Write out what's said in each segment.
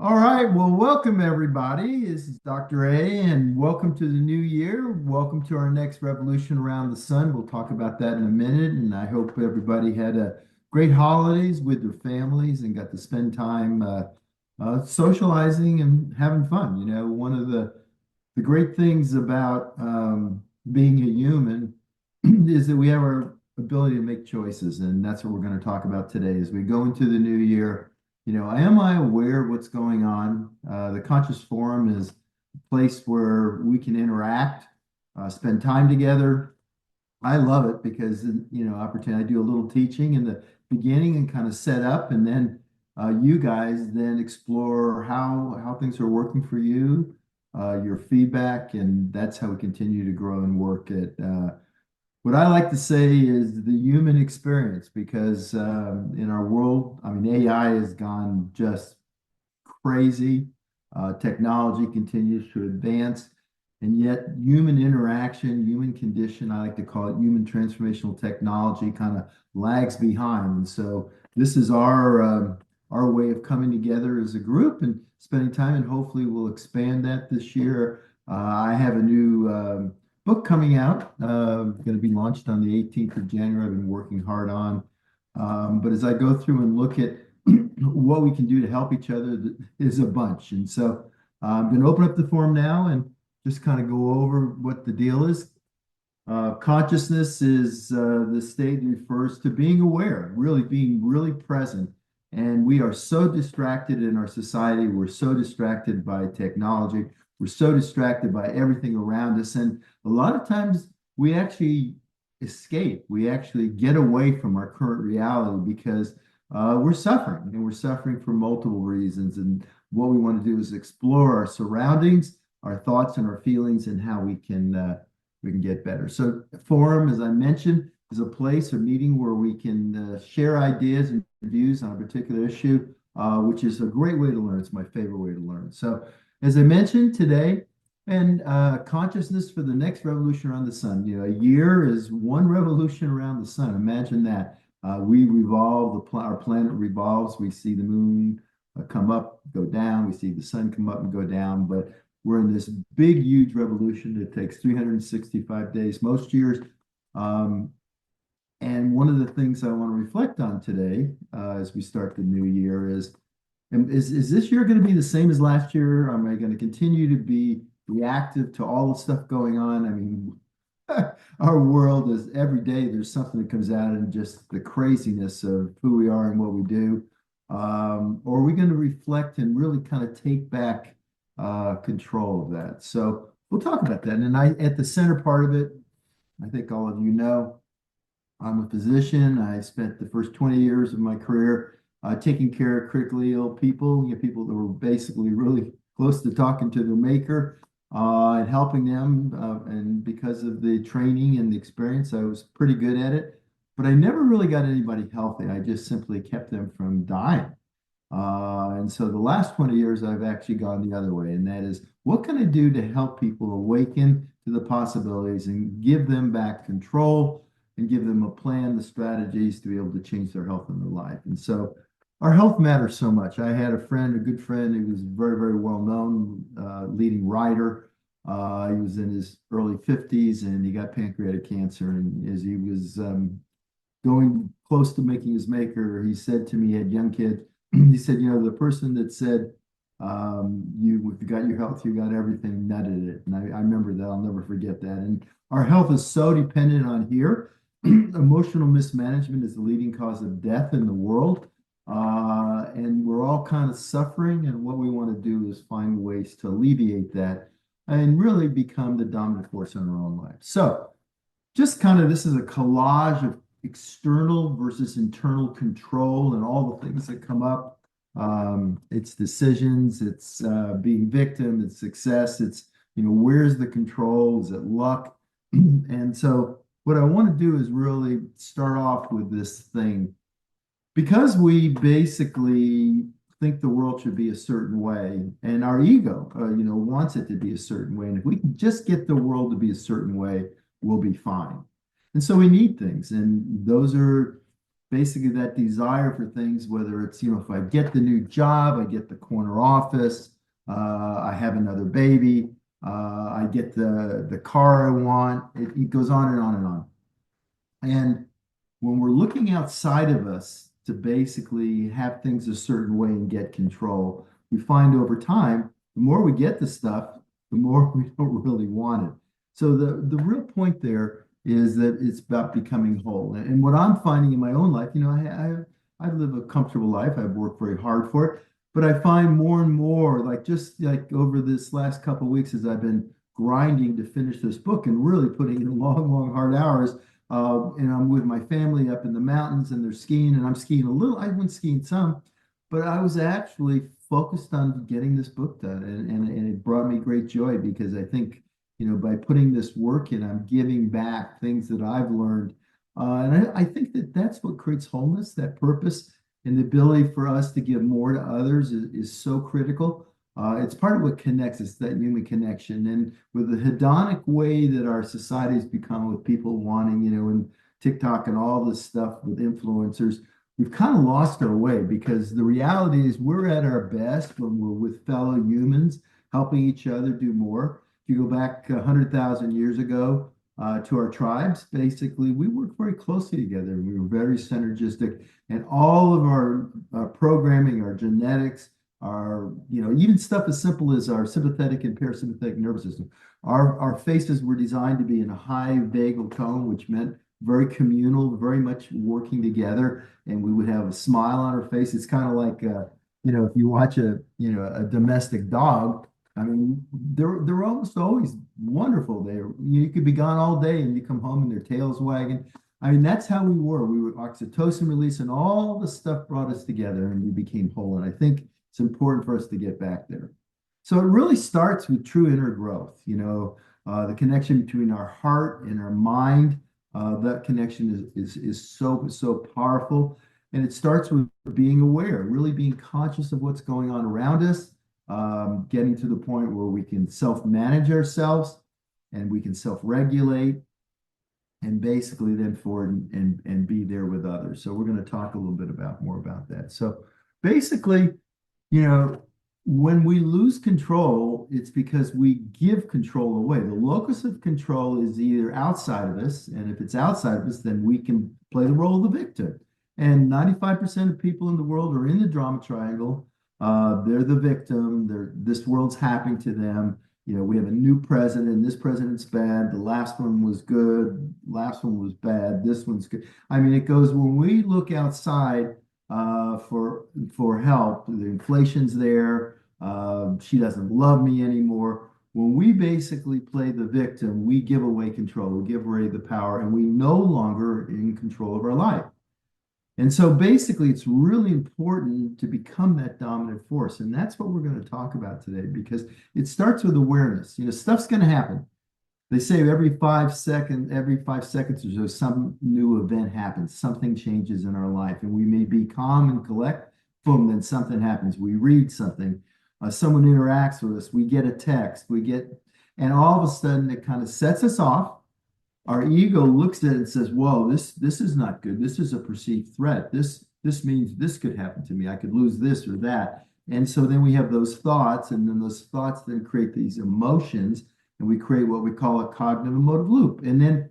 All right, well, welcome everybody. This is Dr. A, and welcome to the new year. Welcome to our next revolution around the sun. We'll talk about that in a minute, and I hope everybody had a great holidays with their families and got to spend time socializing and having fun. One of the great things about being a human is that we have our ability to make choices, and that's what we're going to talk about today as we go into the new year. Am I aware of what's going on? The Conscious Forum is a place where we can interact, spend time together. I love it because, opportunity. I do a little teaching in the beginning and kind of set up, and then you guys then explore how things are working for you, your feedback, and that's how we continue to grow and work at what I like to say is the human experience because in our world, I mean, AI has gone just crazy. Technology continues to advance, and yet human interaction, human condition, I like to call it human transformational technology, kind of lags behind. And so this is our way of coming together as a group and spending time, and hopefully we'll expand that this year. I have a new book coming out, going to be launched on the 18th of January. I've been working hard on. But as I go through and look at what we can do to help each other is a bunch. And so I'm going to open up the forum now and just kind of go over what the deal is. Consciousness is the state that refers to being aware, really being really present. And we are so distracted in our society. We're so distracted by technology. We're so distracted by everything around us. And a lot of times we actually escape. We actually get away from our current reality because we're suffering, and we're suffering for multiple reasons. And what we want to do is explore our surroundings, our thoughts, and our feelings, and how we can get better. So, forum, as I mentioned, is a place or meeting where we can share ideas and views on a particular issue, which is a great way to learn. It's my favorite way to learn. So, as I mentioned today, and consciousness for the next revolution around the sun. A year is one revolution around the sun. Imagine that. We revolve, our planet revolves. We see the moon come up, go down. We see the sun come up and go down. But we're in this big, huge revolution that takes 365 days most years. Um, and one of the things I want to reflect on today, as we start the new year, is this year going to be the same as last year? Am I going to continue to be reactive to all the stuff going on? I mean, our world is every day there's something that comes out and just the craziness of who we are and what we do. Or are we going to reflect and really kind of take back control of that? So we'll talk about that. And at the center part of it, I think all of you know, I'm a physician. I spent the first 20 years of my career taking care of critically ill people, people that were basically really close to talking to their maker and helping them. And because of the training and the experience, I was pretty good at it. But I never really got anybody healthy. I just simply kept them from dying. And so the last 20 years, I've actually gone the other way, and that is what can I do to help people awaken to the possibilities and give them back control and give them a plan, the strategies to be able to change their health and their life. And so our health matters so much. I had a friend, a good friend, who was very, very well known, leading writer. He was in his early 50s and he got pancreatic cancer. And as he was going close to making his maker, he said to me, he had young kids, he said, the person that said, you got your health, you got everything, nutted it. And I remember that. I'll never forget that. And our health is so dependent on here. Emotional mismanagement is the leading cause of death in the world. And we're all kind of suffering. And what we want to do is find ways to alleviate that and really become the dominant force in our own life. So, just kind of this is a collage of external versus internal control and all the things that come up. It's decisions, it's being victim, it's success, it's, where's the control? Is it luck? And so, what I want to do is really start off with this thing because we basically think the world should be a certain way, and our ego, wants it to be a certain way. And if we can just get the world to be a certain way, we'll be fine. And so we need things, and those are basically that desire for things, whether it's, if I get the new job, I get the corner office, I have another baby, I get the car I want. It goes on and on and on. And when we're looking outside of us to basically have things a certain way and get control, we find over time, the more we get the stuff, the more we don't really want it. So the real point there is that it's about becoming whole. And what I'm finding in my own life, I live a comfortable life. I've worked very hard for it, but I find more and more, like just like over this last couple of weeks, as I've been grinding to finish this book and really putting in long, long, hard hours. And I'm with my family up in the mountains and they're skiing and I'm skiing a little. I went skiing some, but I was actually focused on getting this book done. And it brought me great joy because I think, by putting this work in, I'm giving back things that I've learned. And I think that that's what creates wholeness, that purpose and the ability for us to give more to others is so critical. It's part of what connects us, that human connection. And with the hedonic way that our society's become with people wanting, and TikTok and all this stuff with influencers, we've kind of lost our way because the reality is we're at our best when we're with fellow humans, helping each other do more. If you go back 100,000 years ago to our tribes, basically, we worked very closely together. We were very synergistic, and all of our programming, our genetics, our, even stuff as simple as our sympathetic and parasympathetic nervous system. Our faces were designed to be in a high vagal tone, which meant very communal, very much working together. And we would have a smile on our face. It's kind of like, if you watch a domestic dog, I mean, they're almost always wonderful. You could be gone all day and you come home and their tail's wagging. I mean, that's how we were. We were oxytocin release and all the stuff brought us together and we became whole. And I think it's important for us to get back there. So it really starts with true inner growth, the connection between our heart and our mind. That connection is so powerful. And it starts with being aware, really being conscious of what's going on around us, getting to the point where we can self-manage ourselves and we can self-regulate and basically then forward and be there with others. So we're going to talk a little bit more about that. So basically, when we lose control, it's because we give control away. The locus of control is either outside of us, and if it's outside of us, then we can play the role of the victim. And 95% of people in the world are in the drama triangle. They're the victim. This world's happening to them. We have a new president. This president's bad. The last one was good. Last one was bad. This one's good. I mean, it goes when we look outside for help. The inflation's there. She doesn't love me anymore. When we basically play the victim, we give away control. We give away the power, and we no longer are in control of our life. And so basically, it's really important to become that dominant force. And that's what we're going to talk about today, because it starts with awareness. Stuff's going to happen. They say every 5 seconds or so, some new event happens, something changes in our life, and we may be calm and collect. Boom, then something happens. We read something, someone interacts with us, we get a text, and all of a sudden it kind of sets us off. Our ego looks at it and says, "Whoa, this is not good. This is a perceived threat. This means this could happen to me. I could lose this or that." And so then we have those thoughts, and then those thoughts then create these emotions. And we create what we call a cognitive emotive loop. And then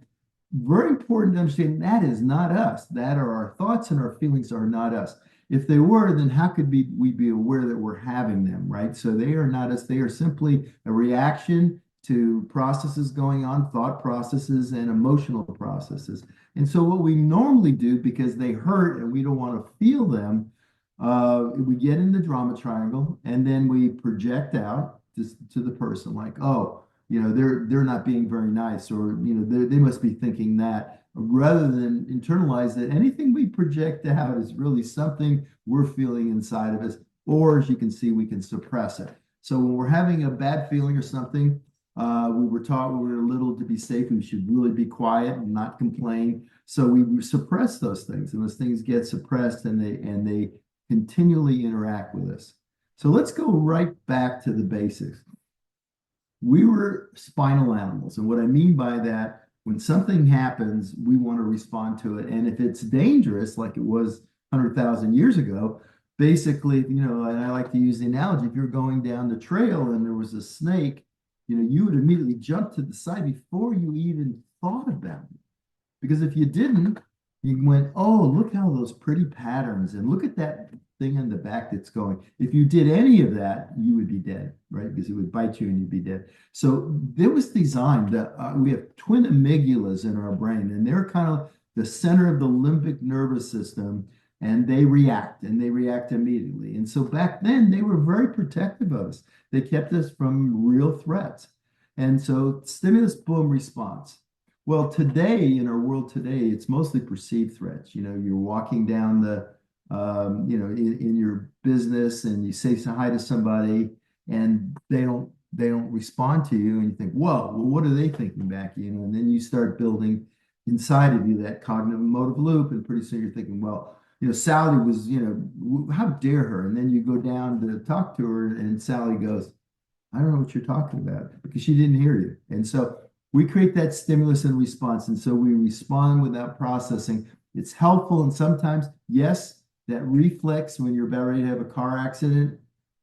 very important to understand that is not us. That are our thoughts and our feelings are not us. If they were, then how could we be aware that we're having them, right? So they are not us. They are simply a reaction to processes going on, thought processes and emotional processes. And so what we normally do, because they hurt and we don't want to feel them, we get in the drama triangle and then we project out to the person like, "Oh, they're not being very nice," or they must be thinking that, rather than internalize that anything we project out is really something we're feeling inside of us, or as you can see, we can suppress it. So when we're having a bad feeling or something, we were taught when we were little to be safe, we should really be quiet and not complain. So we suppress those things, and those things get suppressed, and they continually interact with us. So let's go right back to the basics. We were spinal animals. And what I mean by that, when something happens, we want to respond to it. And if it's dangerous, like it was 100,000 years ago, basically, and I like to use the analogy, if you're going down the trail and there was a snake, you would immediately jump to the side before you even thought about it. Because if you didn't, you went, oh, look how those pretty patterns, and look at that thing in the back that's going. If you did any of that, you would be dead, right? Because it would bite you and you'd be dead. So it was designed that we have twin amygdalas in our brain, and they're kind of the center of the limbic nervous system, and they react immediately. And so back then, they were very protective of us. They kept us from real threats. And so stimulus, boom, response. Well, today, in our world today, it's mostly perceived threats. You're walking down in your business and you say hi to somebody and they don't respond to you and you think, whoa, well, what are they thinking back? And then you start building inside of you that cognitive emotive loop. And pretty soon you're thinking, well, Sally was, how dare her? And then you go down to talk to her and Sally goes, I don't know what you're talking about because she didn't hear you. And so we create that stimulus and response. And so we respond without processing. It's helpful. And sometimes, yes, that reflex when you're about ready to have a car accident,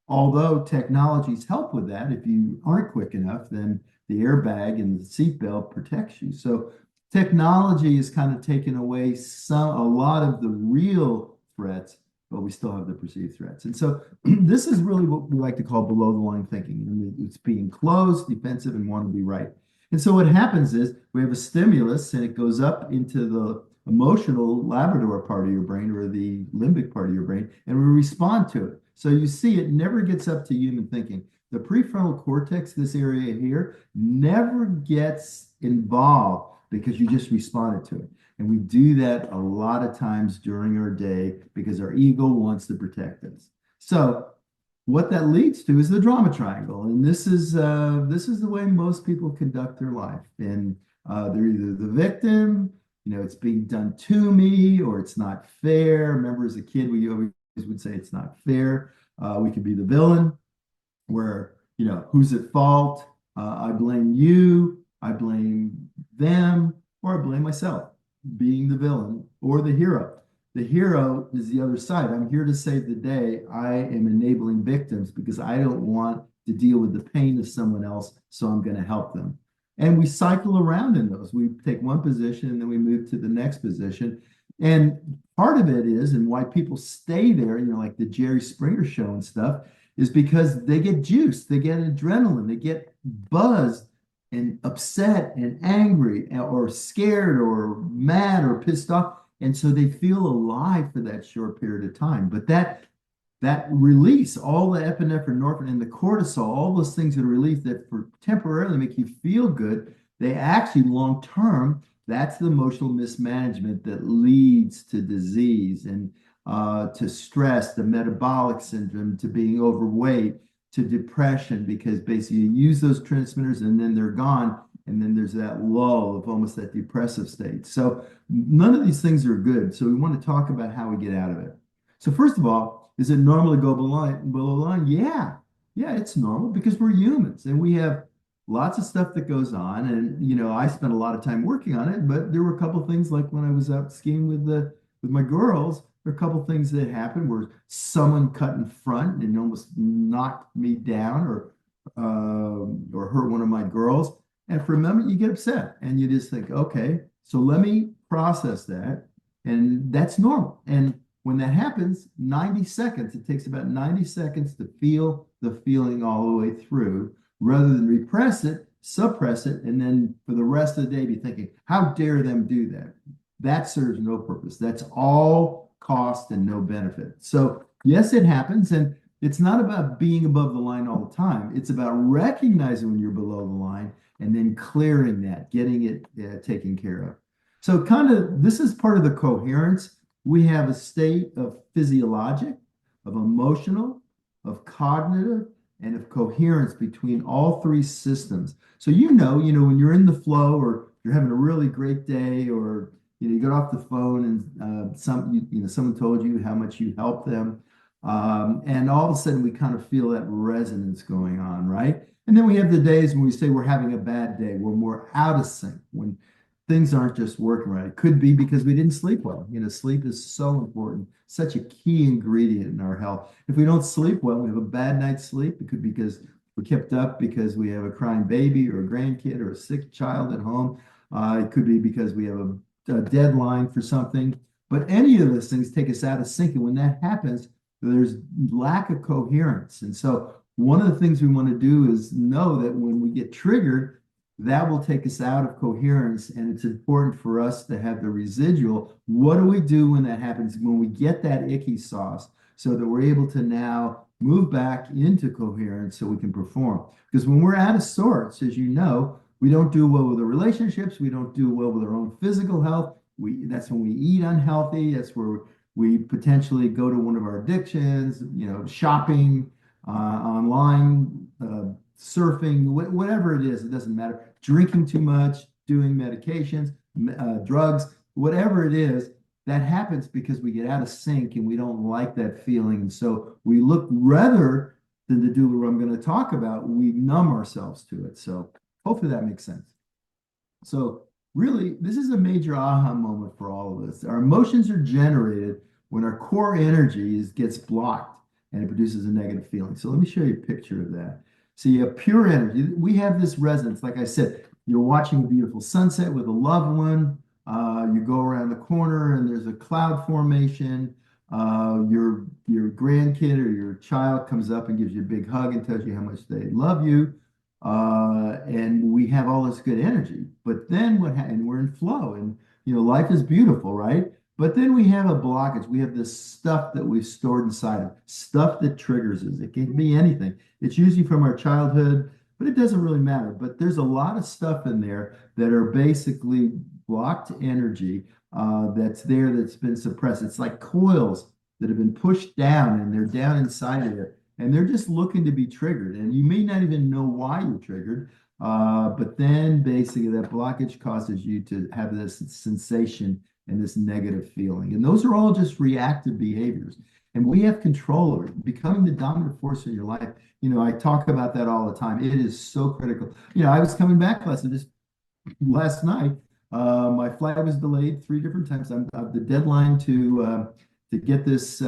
although technologies help with that, if you aren't quick enough, then the airbag and the seatbelt protects you. So technology has kind of taken away a lot of the real threats, but we still have the perceived threats. And so this is really what we like to call below the line thinking. And it's being closed, defensive, and want to be right. And so what happens is we have a stimulus and it goes up into the emotional Labrador part of your brain or the limbic part of your brain, and we respond to it. So you see, it never gets up to human thinking. The prefrontal cortex, this area here, never gets involved because you just responded to it. And we do that a lot of times during our day because our ego wants to protect us. So what that leads to is the drama triangle, and this is the way most people conduct their life. And they're either the victim, it's being done to me, or it's not fair. Remember, as a kid, we always would say it's not fair. We could be the villain, where who's at fault? I blame you, I blame them, or I blame myself, being the villain or the hero. The hero is the other side. I'm here to save the day. I am enabling victims because I don't want to deal with the pain of someone else, so I'm going to help them. And we cycle around in those. We take one position and then we move to the next position. And part of it is, and why people stay there, like the Jerry Springer show and stuff, is because they get juiced, they get adrenaline, they get buzzed and upset and angry or scared or mad or pissed off. And so they feel alive for that short period of time. But that release, all the epinephrine, norepinephrine, and the cortisol, all those things that are released that for temporarily make you feel good, they actually long term, that's the emotional mismanagement that leads to disease and to stress, to metabolic syndrome, to being overweight, to depression, because basically you use those transmitters and then they're gone. And then there's that lull of almost that depressive state. So none of these things are good. So we want to talk about how we get out of it. So first of all, is it normal to go below line? Yeah. Yeah, it's normal because we're humans and we have lots of stuff that goes on. And I spent a lot of time working on it, but there were a couple of things like when I was out skiing with my girls, there are a couple of things that happened where someone cut in front and almost knocked me down or hurt one of my girls. And for a moment, you get upset and you just think, okay, so let me process that. And that's normal. And when that happens, 90 seconds, it takes about 90 seconds to feel the feeling all the way through, rather than repress it, suppress it, and then for the rest of the day be thinking, how dare them do that? That serves no purpose. That's all cost and no benefit. So yes, it happens. And it's not about being above the line all the time. It's about recognizing when you're below the line and then clearing that, getting it taken care of. So kind of this is part of the coherence. We have a state of physiologic, of emotional, of cognitive, and of coherence between all three systems. So when you're in the flow or you're having a really great day, or you get off the phone and someone told you how much you helped them, and all of a sudden we kind of feel that resonance going on, right? And then we have the days when we say we're having a bad day, when we're out of sync, when things aren't just working right. It could be because we didn't sleep well. Sleep is so important, such a key ingredient in our health. If we don't sleep well, we have a bad night's sleep. It could be because we're kept up because we have a crying baby or a grandkid or a sick child at home. It could be because we have a deadline for something. But any of those things take us out of sync. And when that happens, there's lack of coherence. And so one of the things we want to do is know that when we get triggered, that will take us out of coherence. And it's important for us to have the residual. What do we do when that happens? When we get that icky sauce, so that we're able to now move back into coherence so we can perform. Because when we're out of sorts, as you know, we don't do well with the relationships. We don't do well with our own physical health. That's when we eat unhealthy. That's where we potentially go to one of our addictions, shopping, online, surfing, whatever it is, it doesn't matter. Drinking too much, doing medications, drugs, whatever it is, that happens because we get out of sync and we don't like that feeling. And so we look, rather than to do what I'm going to talk about, we numb ourselves to it. So hopefully that makes sense. So really, this is a major aha moment for all of us. Our emotions are generated when our core energy gets blocked and it produces a negative feeling. So let me show you a picture of that. So you have pure energy. We have this resonance. Like I said, you're watching a beautiful sunset with a loved one. You go around the corner and there's a cloud formation. Your grandkid or your child comes up and gives you a big hug and tells you how much they love you. And we have all this good energy. But then and we're in flow, and life is beautiful, right? But then we have a blockage. We have this stuff that we've stored inside of, stuff that triggers us. It can be anything. It's usually from our childhood, but it doesn't really matter. But there's a lot of stuff in there that are basically blocked energy that's there, that's been suppressed. It's like coils that have been pushed down, and they're down inside of it, and they're just looking to be triggered. And you may not even know why you're triggered, but then basically that blockage causes you to have this sensation and this negative feeling. And those are all just reactive behaviors. And we have control over it, becoming the dominant force in your life. I talk about that all the time. It is so critical. I was coming back last night. My flight was delayed 3 different times. I'm the deadline to get this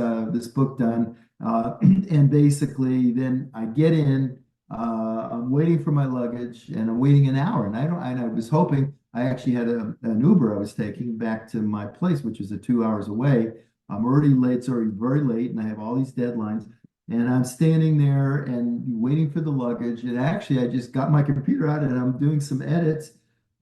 book done. And basically, then I get in. I'm waiting for my luggage, and I'm waiting an hour. And I was hoping, I actually had an Uber I was taking back to my place, which is 2 hours away. I'm already late. It's already very late, and I have all these deadlines. And I'm standing there and waiting for the luggage. And actually, I just got my computer out and I'm doing some edits,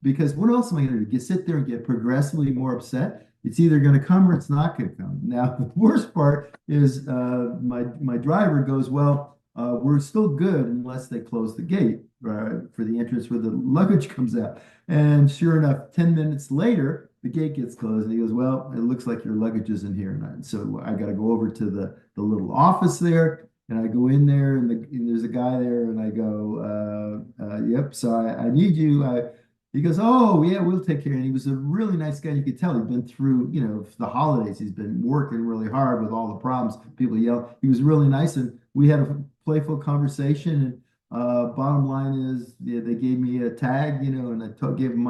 because what else am I going to do? Sit there and get progressively more upset? It's either going to come or it's not going to come. Now, the worst part is my driver goes, well, we're still good unless they close the gate for the entrance where the luggage comes out. And sure enough, 10 minutes later, the gate gets closed. And he goes, well, it looks like your luggage isn't here. And so I got to go over to the little office there. And I go in there, and there's a guy there. And I go, yep, so I need you. He goes, oh, yeah, we'll take care. And he was a really nice guy. You could tell he'd been through, the holidays. He's been working really hard with all the problems. People yell. He was really nice. And we had a playful conversation. And bottom line is, they gave me a tag, and I gave him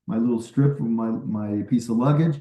my little strip of my piece of luggage.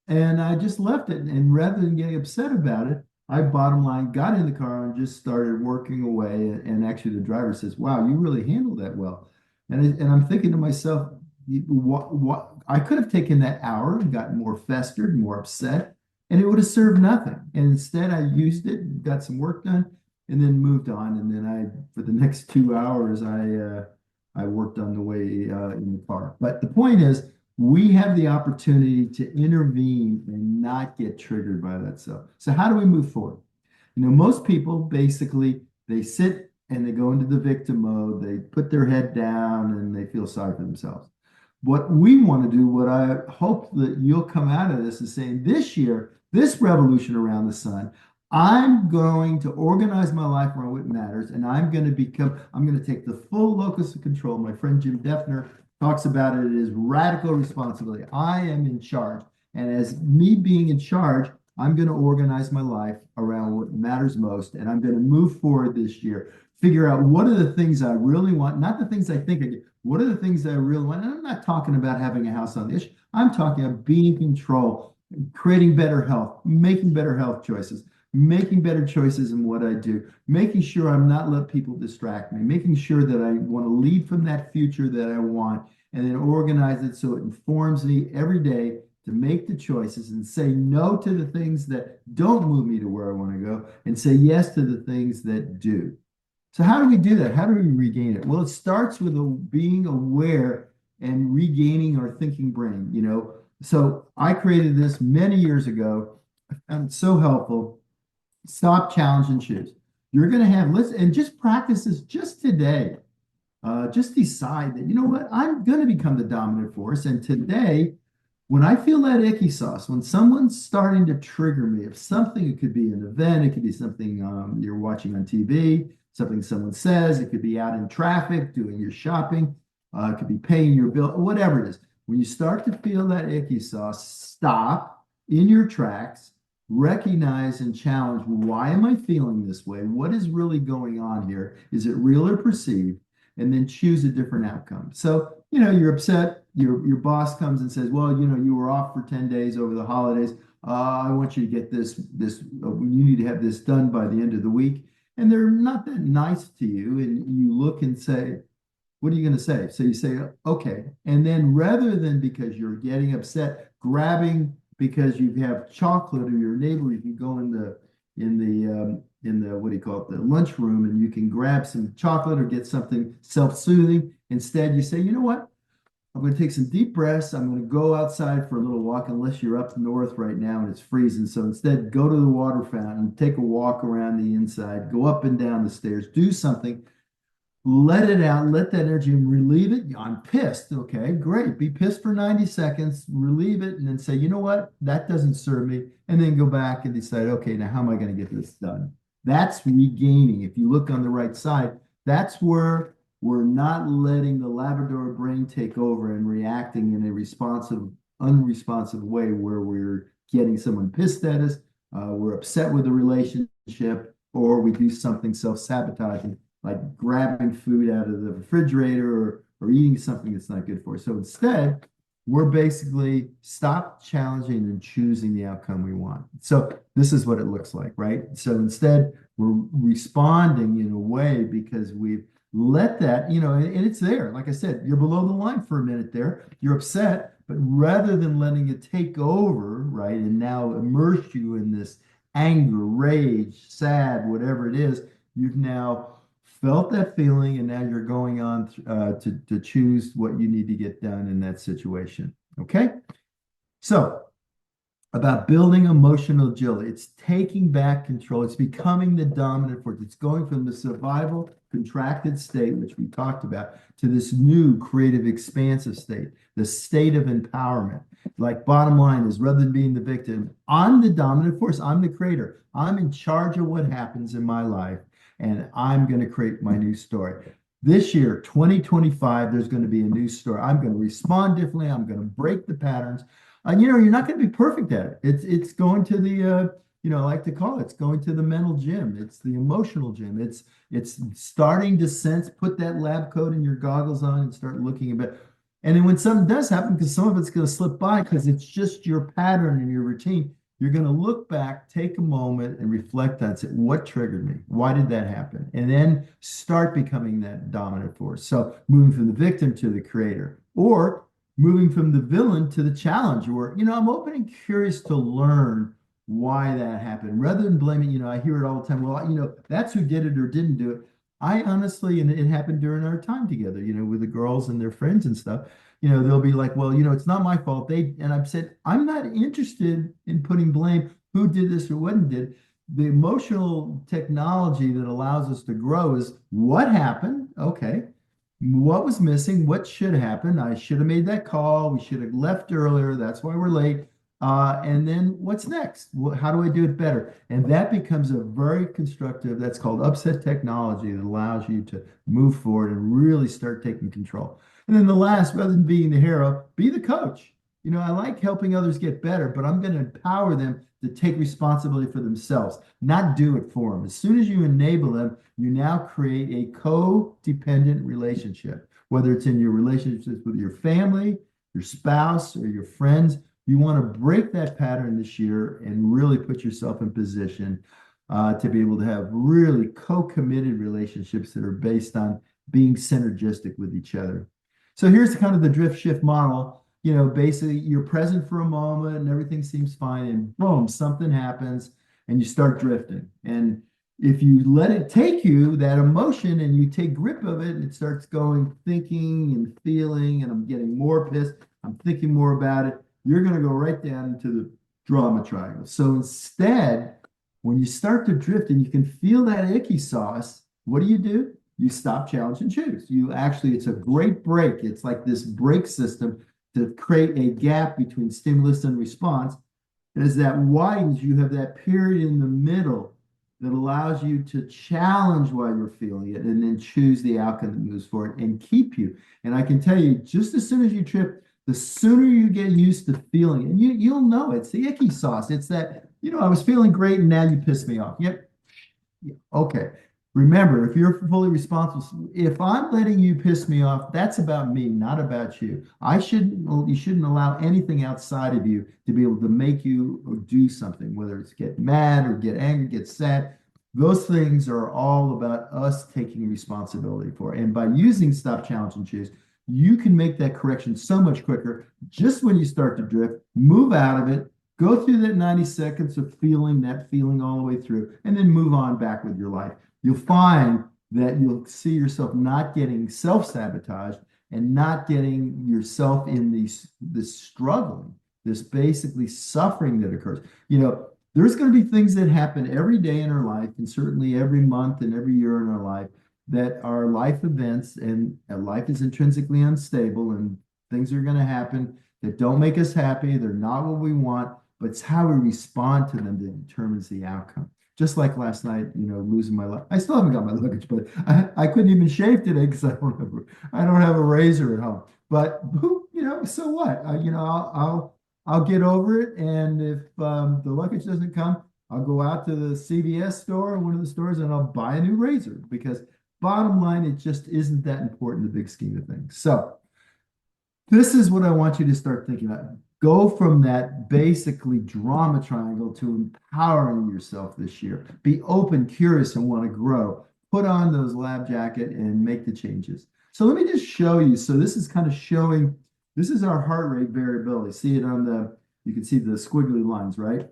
And I just left it. And rather than getting upset about it, I bottom line got in the car and just started working away. And actually, the driver says, wow, you really handled that well. And I'm thinking to myself, what I could have taken that hour and gotten more festered, more upset, and it would have served nothing. And instead, I used it, got some work done, and then moved on. And then for the next 2 hours, I worked on the way in the car. But the point is, we have the opportunity to intervene and not get triggered by that stuff. So how do we move forward? Most people basically, they sit and they go into the victim mode. They put their head down and they feel sorry for themselves. What we want to do, what I hope that you'll come out of this, is saying, this year, this revolution around the sun, I'm going to organize my life around what matters, and I'm going to take the full locus of control. My friend Jim Defner talks about it as radical responsibility. I am in charge. And as me being in charge, I'm going to organize my life around what matters most, and I'm going to move forward this year. Figure out what are the things I really want, not the things I think I get. What are the things that I really want? And I'm not talking about having a house on the edge. I'm talking about being in control, creating better health, making better health choices, making better choices in what I do, making sure I'm not let people distract me, making sure that I want to lead from that future that I want, and then organize it so it informs me every day to make the choices and say no to the things that don't move me to where I want to go and say yes to the things that do. So how do we do that? How do we regain it? Well, it starts with being aware and regaining our thinking brain, you know. So I created this many years ago, and it's so helpful. Stop, challenge, and choose. You're going to have listen and just practice this just today. Just decide that, you know what, I'm going to become the dominant force. And today, when I feel that icky sauce, when someone's starting to trigger me, if something, it could be an event, it could be something you're watching on TV, something someone says, it could be out in traffic doing your shopping, it could be paying your bill, whatever it is. When you start to feel that icky sauce, stop in your tracks, recognize and challenge, why am I feeling this way? What is really going on here? Is it real or perceived? And then choose a different outcome. So, you know, you're upset, your boss comes and says, well, you know, you were off for 10 days over the holidays. I want you to get you need to have this done by the end of the week. And they're not that nice to you. And you look and say, what are you going to say? So you say, okay. And then rather than because you're getting upset, grabbing because you have chocolate or your neighbor, you can go in the what do you call it, the lunchroom, and you can grab some chocolate or get something self-soothing. Instead, you say, you know what? I'm going to take some deep breaths. I'm going to go outside for a little walk, unless you're up north right now and it's freezing. So instead, go to the water fountain, take a walk around the inside, go up and down the stairs, do something, let it out, let that energy relieve it. I'm pissed. Okay, great. Be pissed for 90 seconds, relieve it, and then say, you know what? That doesn't serve me. And then go back and decide, okay, now how am I going to get this done? That's regaining. If you look on the right side, that's where we're not letting the Labrador brain take over and reacting in a responsive, unresponsive way where we're getting someone pissed at us, we're upset with the relationship, or we do something self-sabotaging like grabbing food out of the refrigerator or eating something that's not good for us. So instead, we're basically stop challenging and choosing the outcome we want. So this is what it looks like, right? So instead, we're responding in a way because we've let that, you know, and it's there. Like I said, you're below the line for a minute there. You're upset, but rather than letting it take over, right, and now immerse you in this anger, rage, sad, whatever it is, you've now felt that feeling, and now you're going on to choose what you need to get done in that situation. Okay. So, about building emotional agility, it's taking back control, it's becoming the dominant force, it's going from the survival contracted state, which we talked about, to this new creative, expansive state, the state of empowerment. Like, bottom line is, rather than being the victim, I'm the dominant force, I'm the creator, I'm in charge of what happens in my life, and I'm going to create my new story. This year, 2025, there's going to be a new story. I'm going to respond differently. I'm going to break the patterns. You know, you're not going to be perfect at it. It's going to the you know, I like to call it, it's going to the mental gym. It's the emotional gym. It's starting to sense, put that lab coat and your goggles on and start looking a bit. And then when something does happen, because some of it's going to slip by because it's just your pattern and your routine, you're going to look back, take a moment and reflect on it. What triggered me? Why did that happen? And then start becoming that dominant force. So moving from the victim to the creator, or moving from the villain to the challenger, where, you know, I'm open and curious to learn why that happened rather than blaming, you know, I hear it all the time. Well, you know, that's who did it or didn't do it. I honestly, and it happened during our time together, you know, with the girls and their friends and stuff, you know, they'll be like, well, you know, it's not my fault. And I've said, I'm not interested in putting blame, who did this or what did. The emotional technology that allows us to grow is what happened. Okay. What was missing? What should happen? I should have made that call. We should have left earlier. That's why we're late. And then what's next? How do I do it better? And that becomes a very constructive, that's called upset technology, that allows you to move forward and really start taking control. And then the last, rather than being the hero, be the coach. I like helping others get better, but I'm going to empower them to take responsibility for themselves, not do it for them. As soon as you enable them, you now create a codependent relationship, whether it's in your relationships with your family, your spouse, or your friends. You want to break that pattern this year and really put yourself in position to be able to have really co-committed relationships that are based on being synergistic with each other. So here's kind of the drift shift model. Basically you're present for a moment and everything seems fine, and boom, something happens and you start drifting. And if you let it take you, that emotion, and you take grip of it, and it starts going, thinking and feeling, and I'm getting more pissed, I'm thinking more about it, you're going to go right down into the drama triangle. So instead, when you start to drift and you can feel that icky sauce, what do? You stop, challenge, and choose. It's a great break. It's like this break system to create a gap between stimulus and response. As that widens, you have that period in the middle that allows you to challenge while you're feeling it and then choose the outcome that moves forward and keep you. And I can tell you, just as soon as you trip, the sooner you get used to feeling it, and you'll know it's the icky sauce. It's that, I was feeling great and now you pissed me off. Yep. Okay. Remember, if you're fully responsible, if I'm letting you piss me off, that's about me, not about you. You shouldn't allow anything outside of you to be able to make you or do something, whether it's get mad or get angry, get sad. Those things are all about us taking responsibility for it. And by using stop, challenge, and choose, you can make that correction so much quicker. Just when you start to drift, move out of it, go through that 90 seconds of feeling that feeling all the way through, and then move on back with your life. You'll find that you'll see yourself not getting self-sabotaged and not getting yourself in this struggling, this basically suffering that occurs. There's going to be things that happen every day in our life, and certainly every month and every year in our life, that are life events, and life is intrinsically unstable, and things are going to happen that don't make us happy. They're not what we want, but it's how we respond to them that determines the outcome. Just like last night, losing my luggage. I still haven't got my luggage, but I couldn't even shave today because I don't have a razor at home. But so what? I'll get over it. And if the luggage doesn't come, I'll go out to the CVS store, one of the stores, and I'll buy a new razor, because bottom line, it just isn't that important in the big scheme of things. So this is what I want you to start thinking about. Go from that basically drama triangle to empowering yourself this year. Be open, curious, and want to grow. Put on those lab jacket and make the changes. So let me just show you. So this is kind of showing, this is our heart rate variability. See it you can see the squiggly lines, right?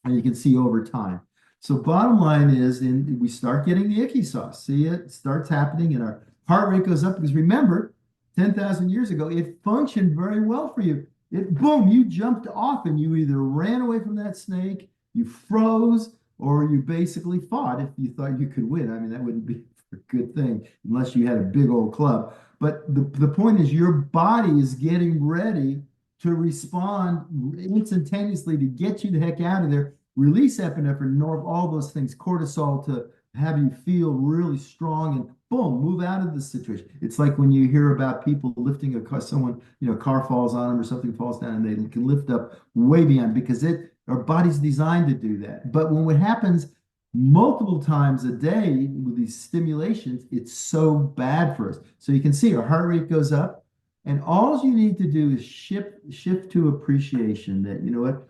And you can see over time. So bottom line is, we start getting the icky sauce. See, it starts happening and our heart rate goes up, because remember, 10,000 years ago, it functioned very well for you. Boom, you jumped off and you either ran away from that snake, you froze, or you basically fought if you thought you could win. I mean, that wouldn't be a good thing unless you had a big old club. But the point is, your body is getting ready to respond instantaneously to get you the heck out of there, release epinephrine, norm, all those things, cortisol, to have you feel really strong, and boom, move out of the situation. It's like when you hear about people lifting a car, someone, car falls on them or something falls down, and they can lift up way beyond, because our body's designed to do that. But when it happens multiple times a day with these stimulations, it's so bad for us. So you can see our heart rate goes up, and all you need to do is shift to appreciation that, what,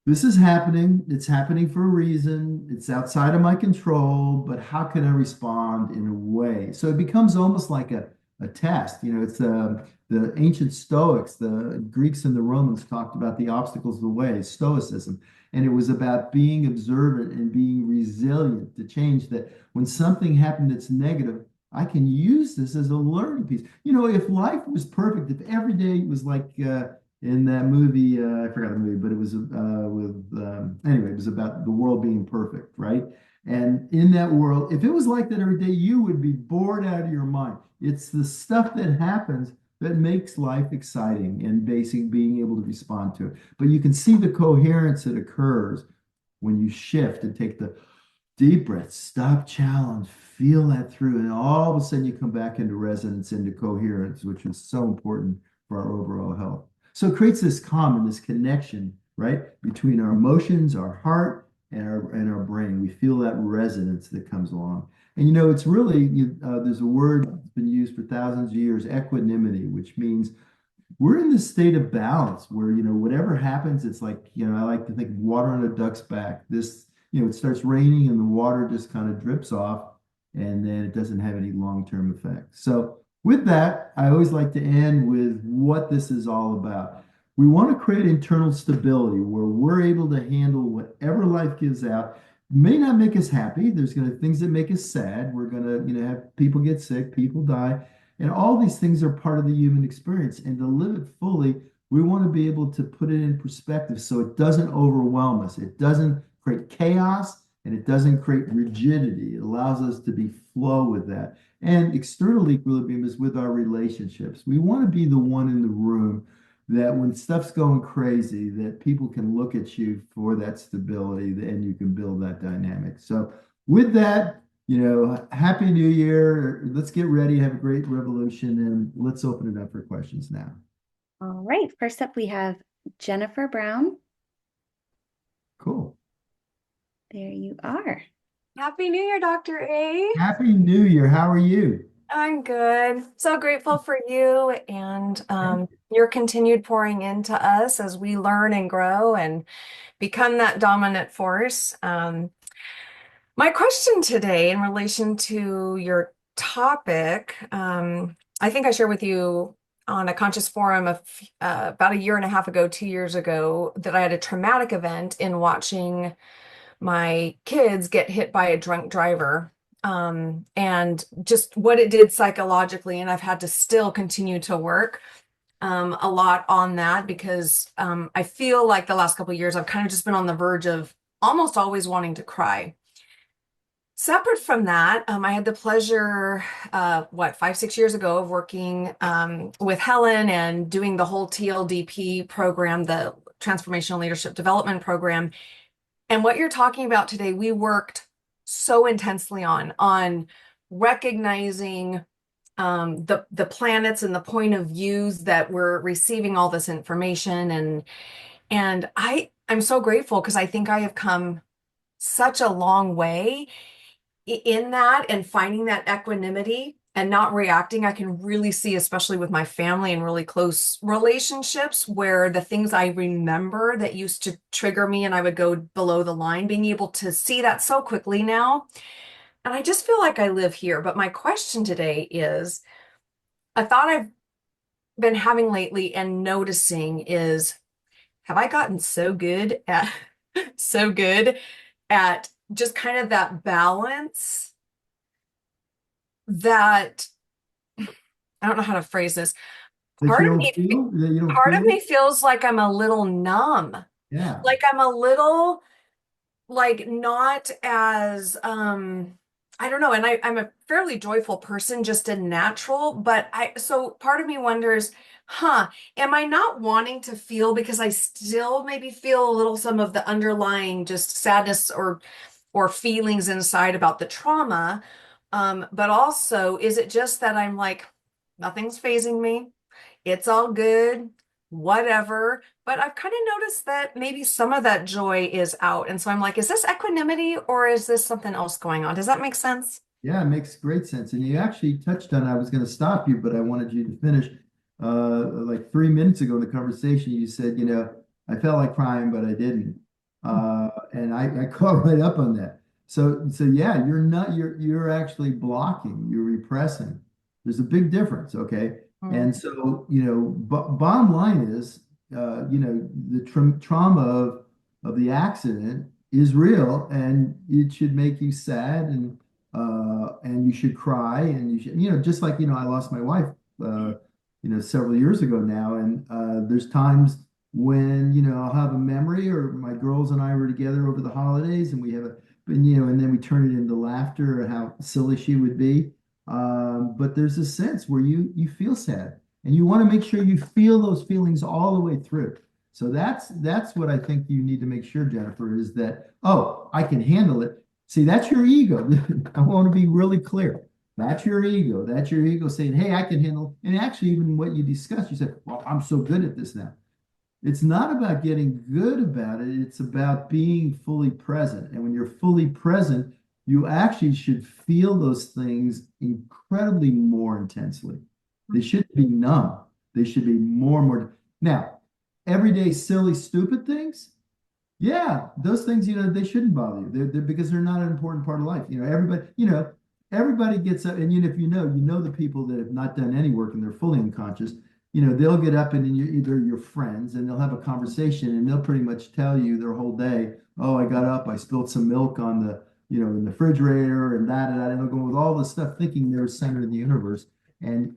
this is happening. It's happening for a reason. It's outside of my control, but how can I respond in a way? So it becomes almost like a test. It's the ancient Stoics, the Greeks and the Romans talked about the obstacles of the way, Stoicism. And it was about being observant and being resilient to change, that when something happened that's negative, I can use this as a learning piece. If life was perfect, if every day was like, in that movie, I forgot the movie, but it was anyway, it was about the world being perfect, right? And in that world, if it was like that every day, you would be bored out of your mind. It's the stuff that happens that makes life exciting and basically being able to respond to it. But you can see the coherence that occurs when you shift and take the deep breath, stop, challenge, feel that through, and all of a sudden you come back into resonance, into coherence, which is so important for our overall health. So it creates this calm and this connection, right, between our emotions, our heart, and our brain. We feel that resonance that comes along. And it's really there's a word that's been used for thousands of years, equanimity, which means we're in this state of balance where whatever happens, it's like I like to think of water on a duck's back. This it starts raining and the water just kind of drips off, and then it doesn't have any long-term effects. So with that, I always like to end with what this is all about. We want to create internal stability where we're able to handle whatever life gives out. May not make us happy. There's going to things that make us sad. We're going to have people get sick, people die, and all these things are part of the human experience. And to live it fully, we want to be able to put it in perspective so it doesn't overwhelm us. It doesn't create chaos and it doesn't create rigidity. It allows us to be flow with that. And external equilibrium is with our relationships. We want to be the one in the room that when stuff's going crazy, that people can look at you for that stability and you can build that dynamic. So with that, Happy New Year. Let's get ready, have a great revolution, and let's open it up for questions now. All right. First up, we have Jennifer Brown. Cool. There you are. Happy New Year, Dr. A. Happy New Year. How are you? I'm good. So grateful for you and your continued pouring into us as we learn and grow and become that dominant force. My question today in relation to your topic, I think I shared with you on a conscious forum about a year and a half ago, 2 years ago, that I had a traumatic event in watching my kids get hit by a drunk driver, and just what it did psychologically. And I've had to still continue to work a lot on that because I feel like the last couple of years I've kind of just been on the verge of almost always wanting to cry. Separate from that, I had the pleasure, 5, 6 years ago, of working with Helen and doing the whole TLDP program, the Transformational Leadership Development Program. And what you're talking about today, we worked so intensely on recognizing the planets and the point of views that we're receiving all this information. And I'm so grateful because I think I have come such a long way in that and finding that equanimity and not reacting. I can really see, especially with my family and really close relationships, where the things I remember that used to trigger me and I would go below the line, being able to see that so quickly now. And I just feel like I live here. But my question today is, a thought I've been having lately and noticing is, have I gotten so good at so good at just kind of that balance that I don't know how to phrase this. That you don't feel, that you don't Part of feel? me feels like I'm a little numb. Yeah. Like I'm a little like not as I don't know, and I'm a fairly joyful person, just a natural, but so part of me wonders, am I not wanting to feel because I still maybe feel a little some of the underlying just sadness or feelings inside about the trauma? But also, is it just that I'm like, nothing's phasing me? It's all good, whatever. But I've kind of noticed that maybe some of that joy is out. And so I'm like, is this equanimity or is this something else going on? Does that make sense? Yeah, it makes great sense. And you actually touched on, I was going to stop you, but I wanted you to finish. Like 3 minutes ago in the conversation, you said, I felt like crying, but I didn't. And I caught right up on that. So yeah, you're actually blocking, you're repressing. There's a big difference, okay? Mm. And so, bottom line is, the trauma of the accident is real, and it should make you sad, and you should cry, and you should, just like, I lost my wife, several years ago now, and there's times when, I'll have a memory, or my girls and I were together over the holidays, and we have and then we turn it into laughter, or how silly she would be. But there's a sense where you feel sad, and you want to make sure you feel those feelings all the way through. So that's what I think you need to make sure, Jennifer, is that, oh, I can handle it. See, that's your ego. I want to be really clear. That's your ego. That's your ego saying, hey, I can handle. And actually, even what you discussed, you said, well, I'm so good at this now. it's not about getting good about it. It's about being fully present. And when you're fully present, you actually should feel those things incredibly more intensely. They shouldn't be numb. They should be more and more. Now, everyday silly, stupid things, yeah, those things, they shouldn't bother you. They're because they're not an important part of life. Everybody gets up, and if you know the people that have not done any work and they're fully unconscious, they'll get up and either your friends and they'll have a conversation and they'll pretty much tell you their whole day. Oh, I got up, I spilled some milk on in the refrigerator and that, and they'll go with all this stuff thinking they're center of the universe. And,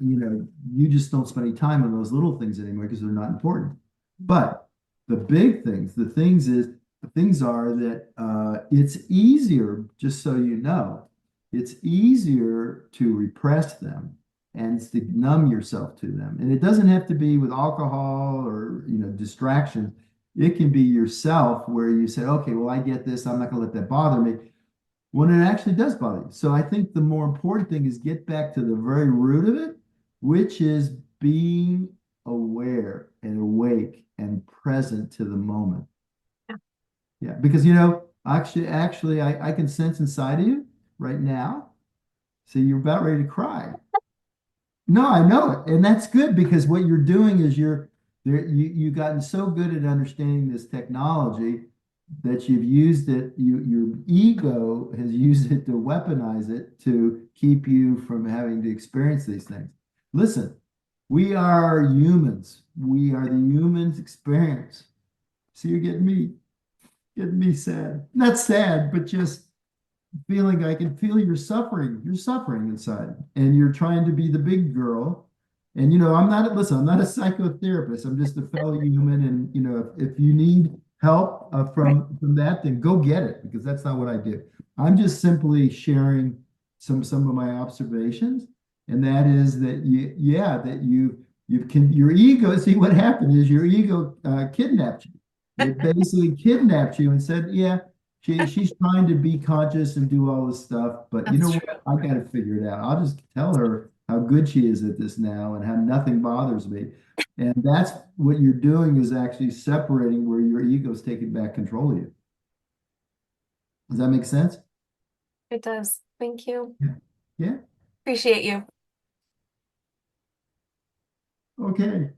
you just don't spend any time on those little things anymore because they're not important. But the big things, the things are that it's easier, just so you know, it's easier to repress them and to numb yourself to them. And it doesn't have to be with alcohol or, distraction. It can be yourself where you say, okay, well, I get this. I'm not going to let that bother me when it actually does bother you. So I think the more important thing is get back to the very root of it, which is being aware and awake and present to the moment. Yeah, because actually, I can sense inside of you right now. So you're about ready to cry. No, I know it, and that's good because what you're doing is you've gotten so good at understanding this technology that you've used it. Your ego has used it to weaponize it to keep you from having to experience these things. Listen, we are humans. We are the humans experience. So you're getting me sad. Not sad, but just feeling I can feel you're suffering. You're suffering inside. And you're trying to be the big girl. And I'm not I'm not a psychotherapist. I'm just a fellow human. And if you need help from that, then go get it because that's not what I do. I'm just simply sharing some of my observations. And that is that your ego, see what happened is your ego kidnapped you. It basically kidnapped you and said, yeah, she's trying to be conscious and do all this stuff, but you know That's what? I got to figure it out. I'll just tell her how good she is at this now and how nothing bothers me. And that's what you're doing is actually separating where your ego's taking back control of you. Does that make sense? It does. Thank you. Yeah. Appreciate you. Okay.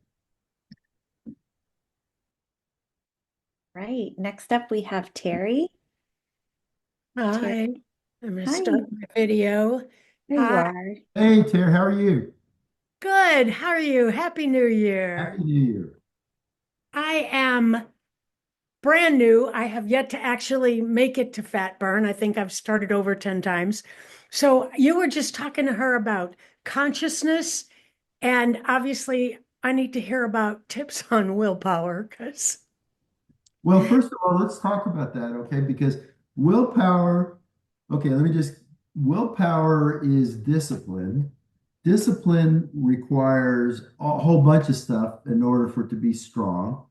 Right. Next up, we have Terry. Hi, I'm gonna Hi. start my video. There you Hi, are. Hey, Tara, how are you? good. How are you? Happy New Year. Happy New Year. I am brand new. I have yet to actually make it to fat burn. I think I've started over 10 times. So you were just talking to her about consciousness, and obviously I need to hear about tips on willpower because Well, first of all, let's talk about that, okay? Because willpower, okay, willpower is discipline. Discipline requires a whole bunch of stuff in order for it to be strong.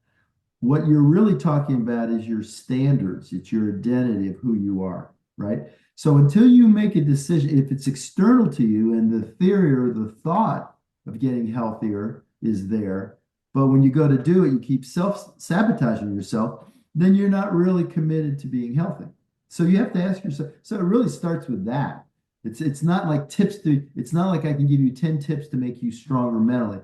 What you're really talking about is your standards, it's your identity of who you are, right? So until you make a decision, if it's external to you and the theory or the thought of getting healthier is there, but when you go to do it, you keep self-sabotaging yourself, then you're not really committed to being healthy. So you have to ask yourself. So it really starts with that. It's not like it's not like I can give you 10 tips to make you stronger mentally.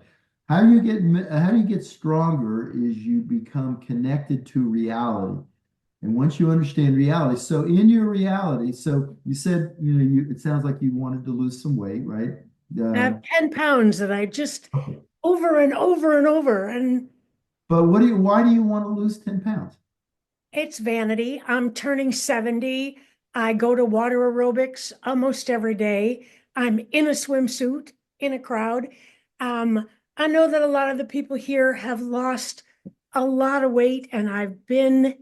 How do you get stronger is you become connected to reality. And once you understand reality, so in your reality, so you said, it sounds like you wanted to lose some weight, right? I have 10 pounds that I just over and over and over. And But why do you want to lose 10 pounds? it's vanity. I'm turning 70. I go to water aerobics almost every day. I'm in a swimsuit in a crowd. I know that a lot of the people here have lost a lot of weight, and I've been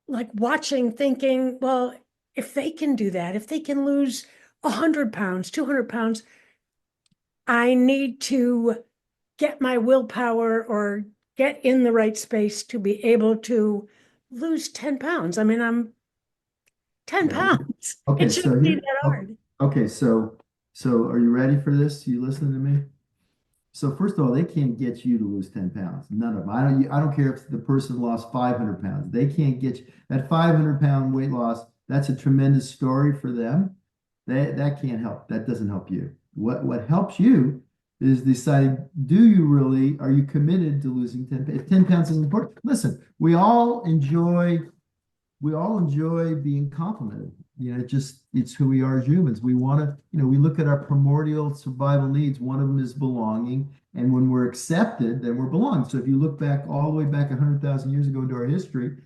like watching, thinking, well, if they can do that, if they can lose 100 pounds, 200 pounds, I need to get my willpower or get in the right space to be able to lose 10 pounds. I mean, I'm 10 Yeah. pounds. Okay, It so shouldn't be here, that hard. okay, so are you ready for this? You listening to me? So first of all, they can't get you to lose 10 pounds. None of them. I don't care if the person lost 500 pounds. They can't get you that 500-pound weight loss. That's a tremendous story for them. That can't help. That doesn't help you. What helps you is deciding, are you committed to losing 10 pounds? If 10 pounds is important, listen, we all enjoy being complimented. It's who we are as humans. We want to, we look at our primordial survival needs. One of them is belonging. And when we're accepted, then we're belonging. So if you look back all the way back 100,000 years ago into our history,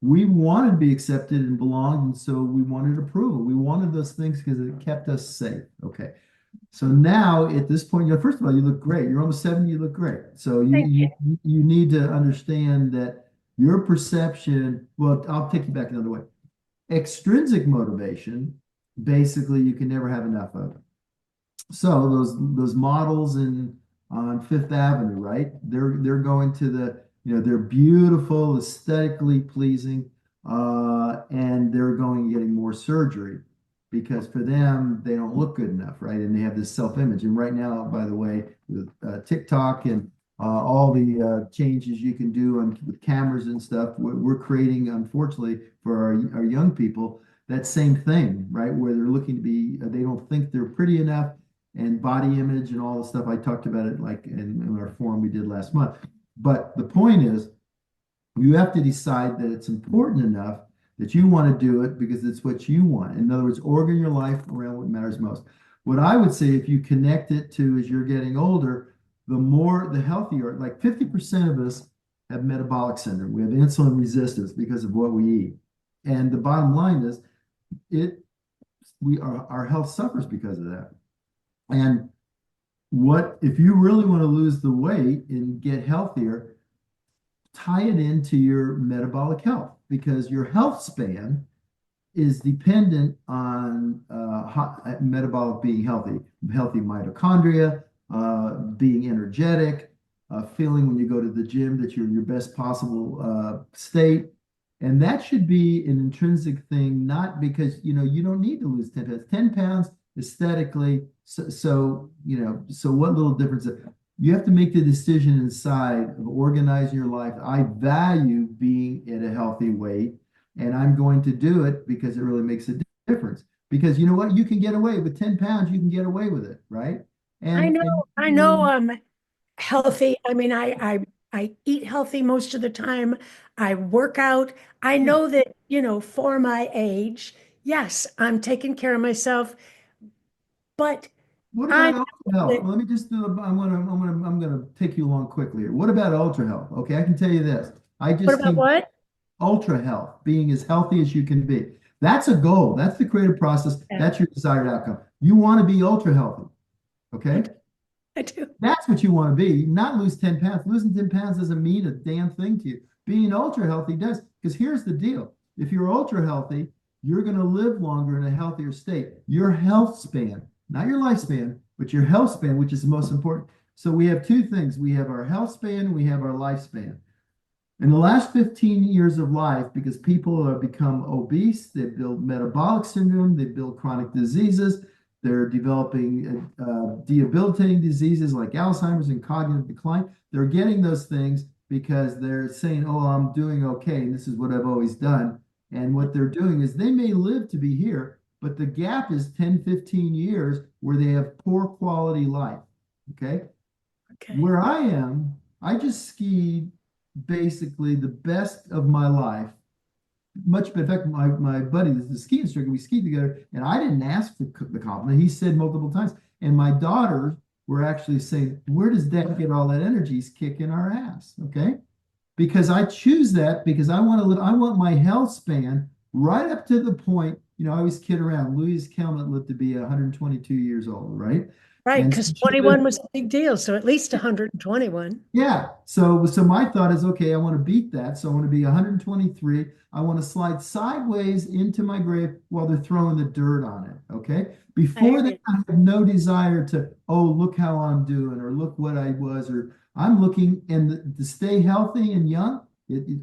we wanted to be accepted and belonged. And so we wanted approval. We wanted those things because it kept us safe. Okay. So now at this point, first of all, you look great. You're almost 70, you look great. So you need to understand that your perception, well, I'll take you back another way. Extrinsic motivation, basically, you can never have enough of. So those models on Fifth Avenue, right? They're going to they're beautiful, aesthetically pleasing, and they're going and getting more surgery because for them they don't look good enough, right? And they have this self-image. And right now, by the way, with TikTok and all the changes you can do with cameras and stuff, we're creating, unfortunately, for our young people, that same thing, right? Where they're looking to be, they don't think they're pretty enough, and body image and all the stuff. I talked about it like in our forum we did last month. But the point is, you have to decide that it's important enough that you want to do it because it's what you want. In other words, organ your life around what matters most. What I would say, if you connect it to as you're getting older, the healthier. Like 50% of us have metabolic syndrome. We have insulin resistance because of what we eat. And the bottom line is our health suffers because of that. And if you really want to lose the weight and get healthier, tie it into your metabolic health, because your health span is dependent on metabolic being healthy mitochondria, being energetic, feeling when you go to the gym that you're in your best possible state. And that should be an intrinsic thing, not because, you don't need to lose 10 pounds. 10 pounds aesthetically, so what little difference? You have to make the decision inside of organizing your life. I value being at a healthy weight, and I'm going to do it because it really makes a difference. Because you know what? You can get away with 10 pounds, you can get away with it, right? And I know I'm healthy. I mean, I eat healthy most of the time. I work out. I know that, for my age, yes, I'm taking care of myself. But what I about Ultra Health? Let me just do. I'm gonna take you along quickly here. What about Ultra Health? Okay, I can tell you this. What about what? Ultra Health, being as healthy as you can be. That's a goal. That's the creative process. Yeah. That's your desired outcome. You want to be ultra healthy. Okay? I do. That's what you want to be, not lose 10 pounds. Losing 10 pounds doesn't mean a damn thing to you. Being ultra healthy does. Because here's the deal. If you're ultra healthy, you're going to live longer in a healthier state. Your health span, not your lifespan, but your health span, which is the most important. So we have two things. We have our health span, we have our lifespan. In the last 15 years of life, because people have become obese, they build metabolic syndrome, they build chronic diseases, they're developing debilitating diseases like Alzheimer's and cognitive decline. They're getting those things because they're saying, oh, I'm doing okay, and this is what I've always done. And what they're doing is they may live to be here, but the gap is 10, 15 years where they have poor quality life. Okay. Where I am, I just skied basically the best of my life. Much better. In fact, my buddy, the ski instructor, we skied together, and I didn't ask for the compliment. He said multiple times. And my daughters were actually saying, where does Dad get all that energy? He's kicking our ass. Okay. Because I choose that because I want to live, I want my health span right up to the point, I always kid around. Louise Kelman lived to be 122 years old, right? Right, because 21 was a big deal, so at least 121. Yeah. So my thought is, okay, I want to beat that. So I want to be 123. I want to slide sideways into my grave while they're throwing the dirt on it. Okay. Before that, I have no desire to, oh, look how I'm doing, or look what I was, or I'm looking to stay healthy and young,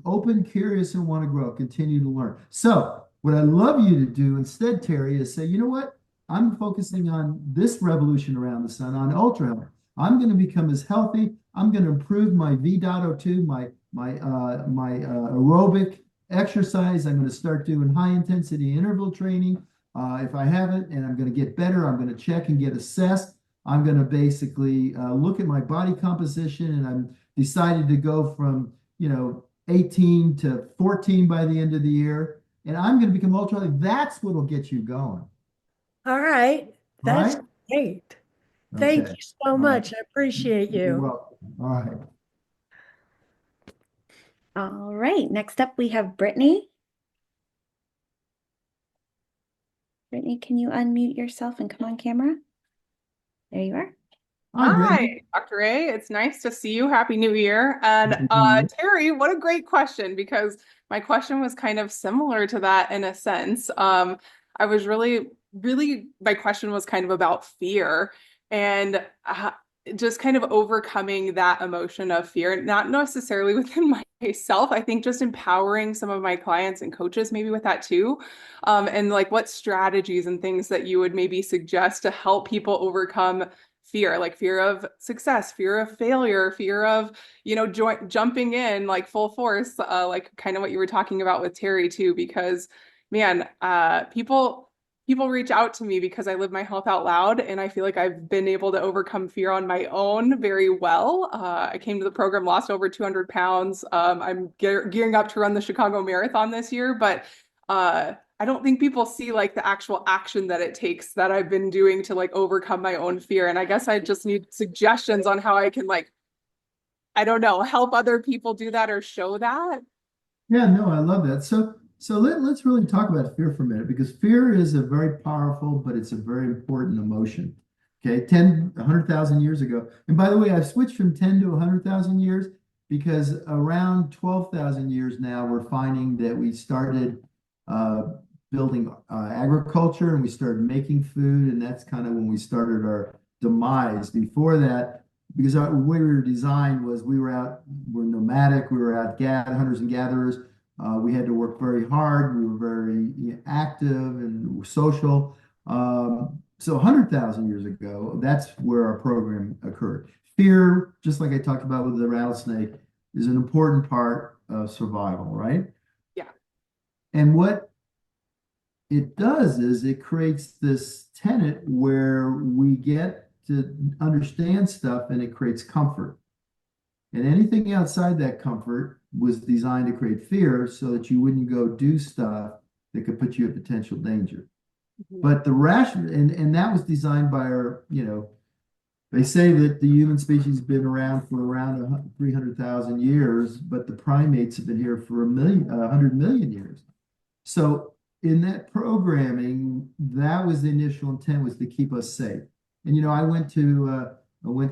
open, curious, and want to grow, continue to learn. So what I'd love you to do instead, Terry, is say, you know what? I'm focusing on this revolution around the sun, on ultra health. I'm going to become as healthy. I'm going to improve my V.O2, my aerobic exercise. I'm going to start doing high intensity interval training if I haven't, and I'm going to get better. I'm going to check and get assessed. I'm going to basically look at my body composition, and I'm decided to go from 18 to 14 by the end of the year, and I'm going to become ultra. That's what will get you going. All right. That's Right? great. Thank Okay. you so All right. much. I appreciate You're you. welcome. All right. All right, next up we have Brittany. Brittany, can you unmute yourself and come on camera? There you are. Hi, Brittany. Hi, Dr. A. It's nice to see you. Happy New Year. And Happy New Year. Terry, what a great question, because my question was kind of similar to that in a sense. I was really, my question was kind of about fear and just kind of overcoming that emotion of fear, not necessarily within myself. I think just empowering some of my clients and coaches maybe with that too. And like what strategies and things that you would maybe suggest to help people overcome fear, like fear of success, fear of failure, fear of, jumping in like full force, like kind of what you were talking about with Terry too, because man, people reach out to me because I live my health out loud, and I feel like I've been able to overcome fear on my own very well. I came to the program, lost over 200 pounds. I'm gearing up to run the Chicago Marathon this year, but I don't think people see like the actual action that it takes that I've been doing to like overcome my own fear. And I guess I just need suggestions on how I can like, I don't know, help other people do that or show that. Yeah, no, I love that. So let's really talk about fear for a minute, because fear is a very powerful, but it's a very important emotion. Okay, 100,000 years ago. And by the way, I've switched from 10 to 100,000 years because around 12,000 years now, we're finding that we started building agriculture, and we started making food, and that's kind of when we started our demise. Before that, because the way we were designed was we're nomadic, we were out hunters and gatherers. We had to work very hard. We were very active and social. So 100,000 years ago, that's where our program occurred. Fear, just like I talked about with the rattlesnake, is an important part of survival, right? Yeah. And what it does is it creates this tenet where we get to understand stuff, and it creates comfort. And anything outside that comfort was designed to create fear so that you wouldn't go do stuff that could put you at potential danger. Mm-hmm. But the rational, and that was designed by our, they say that the human species has been around for around 300,000 years, but the primates have been here for 100 million years. So in that programming, that was the initial intent, was to keep us safe. And,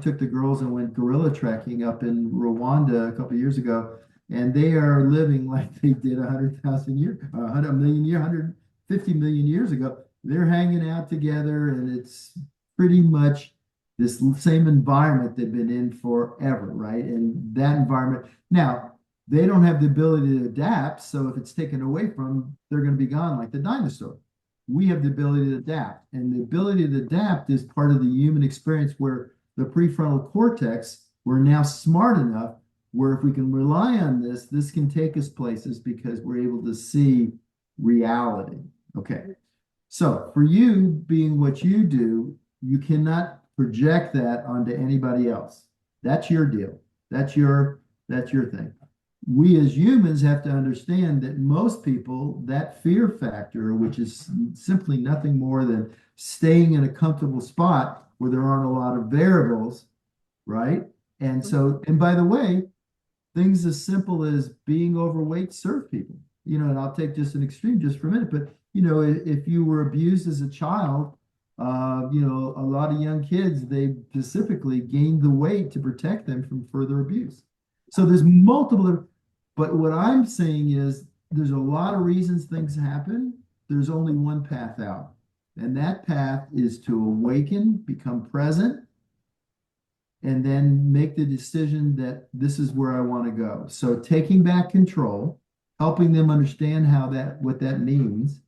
took the girls and went gorilla trekking up in Rwanda a couple of years ago, and they are living like they did 100,000 years, 100 million years, 150 million years ago. They're hanging out together, and it's pretty much this same environment they've been in forever, right? And that environment, now, they don't have the ability to adapt, so if it's taken away from them, they're going to be gone like the dinosaur. We have the ability to adapt, and the ability to adapt is part of the human experience, where the prefrontal cortex, we're now smart enough where if we can rely on this can take us places because we're able to see reality. Okay. So for you being what you do, you cannot project that onto anybody else. That's your deal. That's your thing. We as humans have to understand that most people, that fear factor, which is simply nothing more than staying in a comfortable spot where there aren't a lot of variables, right? And so, and by the way, things as simple as being overweight serve people, and I'll take just an extreme just for a minute, but, if you were abused as a child, a lot of young kids, they specifically gained the weight to protect them from further abuse. So there's multiple, but what I'm saying is there's a lot of reasons things happen. There's only one path out. And that path is to awaken, become present, and then make the decision that this is where I want to go. So taking back control, helping them understand what that means,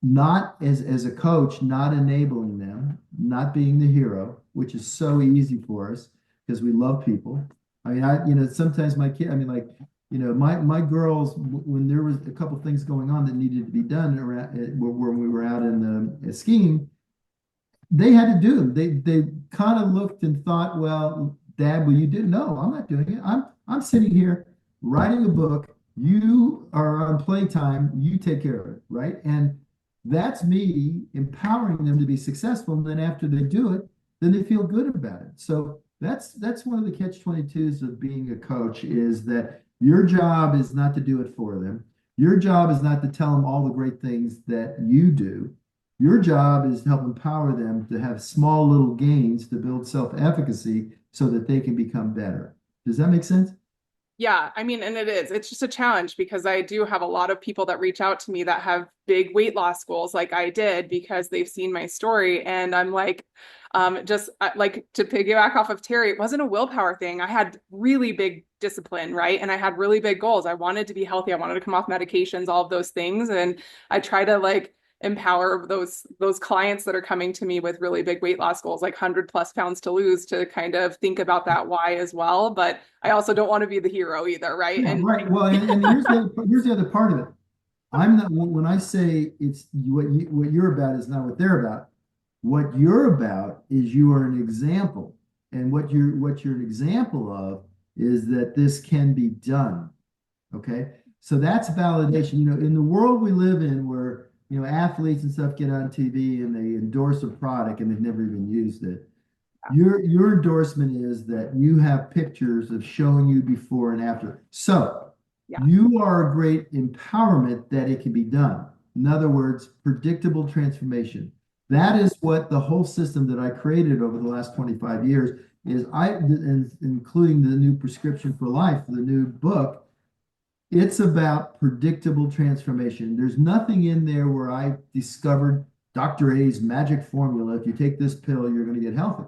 not as a coach, not enabling them, not being the hero, which is so easy for us because we love people. I mean, sometimes my kid, I mean, like, my girls, when there was a couple things going on that needed to be done around when we were out in the skiing, they had to do them. They kind of looked and thought, well, Dad, will you do? No, I'm not doing it. I'm sitting here writing a book. You are on playtime. You take care of it, right? And that's me empowering them to be successful. And then after they do it, then they feel good about it. So that's one of the catch-22s of being a coach, is that your job is not to do it for them. Your job is not to tell them all the great things that you do. Your job is to help empower them to have small little gains to build self-efficacy so that they can become better. Does that make sense? Yeah, I mean, and it's just a challenge because I do have a lot of people that reach out to me that have big weight loss goals like I did because they've seen my story. And I'm like, like to piggyback off of Terry, it wasn't a willpower thing. I had really big discipline, right? And I had really big goals. I wanted to be healthy. I wanted to come off medications, all of those things. And I try to like empower those clients that are coming to me with really big weight loss goals, like 100+ pounds to lose, to kind of think about that why as well. But I also don't want to be the hero either, right? Yeah, And right. Well, and here's the other part of it. I'm not, when I say it's what you're about is not what they're about. What you're about is you are an example, and what you're an example of is that this can be done. Okay, so that's validation. In the world we live in, where athletes and stuff get on TV and they endorse a product and they've never even used it. Your endorsement is that you have pictures of showing you before and after. So yeah. You are a great empowerment that it can be done. In other words, predictable transformation. That is what the whole system that I created over the last 25 years is, including the new Prescription for Life, the new book. It's about predictable transformation. There's nothing in there where I discovered Dr. A's magic formula. If you take this pill, you're going to get healthy.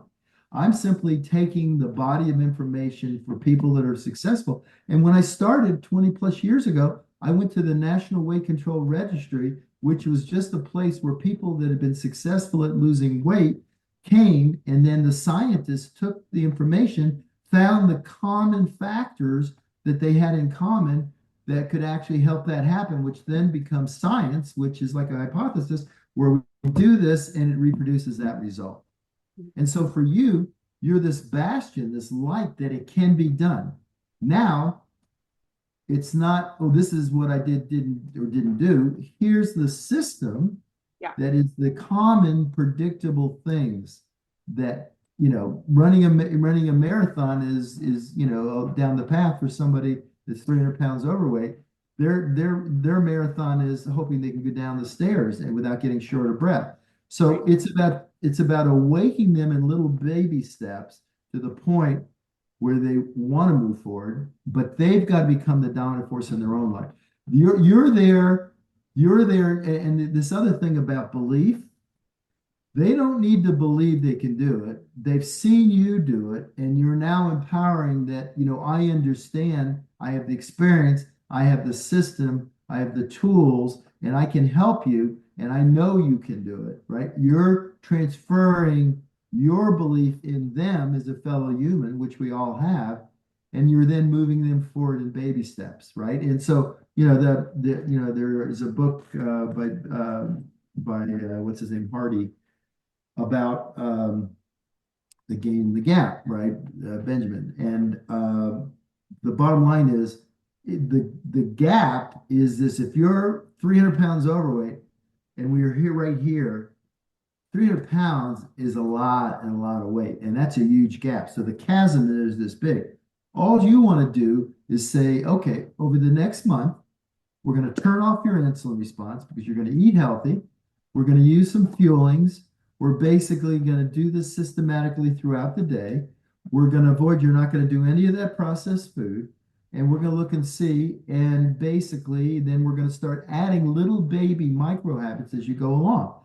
I'm simply taking the body of information for people that are successful. And when I started 20+ years ago, I went to the National Weight Control Registry, which was just a place where people that had been successful at losing weight came, and then the scientists took the information, found the common factors that they had in common that could actually help that happen, which then becomes science, which is like a hypothesis where we do this and it reproduces that result. And so for you, you're this bastion, this light that it can be done. Now, it's not, oh, this is what I didn't do. Here's the system that is the common predictable things that, running a marathon is down the path for somebody that's 300 pounds overweight. Their marathon is hoping they can go down the stairs and without getting short of breath. So it's about awakening them in little baby steps to the point where they want to move forward, but they've got to become the dominant force in their own life. You're there, and this other thing about belief, they don't need to believe they can do it. They've seen you do it, and you're now empowering that, I understand, I have the experience, I have the system, I have the tools, and I can help you, and I know you can do it, right? You're transferring your belief in them as a fellow human, which we all have, and you're then moving them forward in baby steps, right? And so, there is a book by what's his name, Hardy, about the Gain the Gap, right? Benjamin. And the bottom line is the gap is this: if you're 300 pounds overweight and we are here right here, 300 pounds is a lot and a lot of weight, and that's a huge gap. So the chasm is this big. All you want to do is say, okay, over the next month, we're going to turn off your insulin response because you're going to eat healthy. We're going to use some fuelings. We're basically going to do this systematically throughout the day. We're going to avoid, you're not going to do any of that processed food. And we're going to look and see. And basically, then we're going to start adding little baby micro habits as you go along.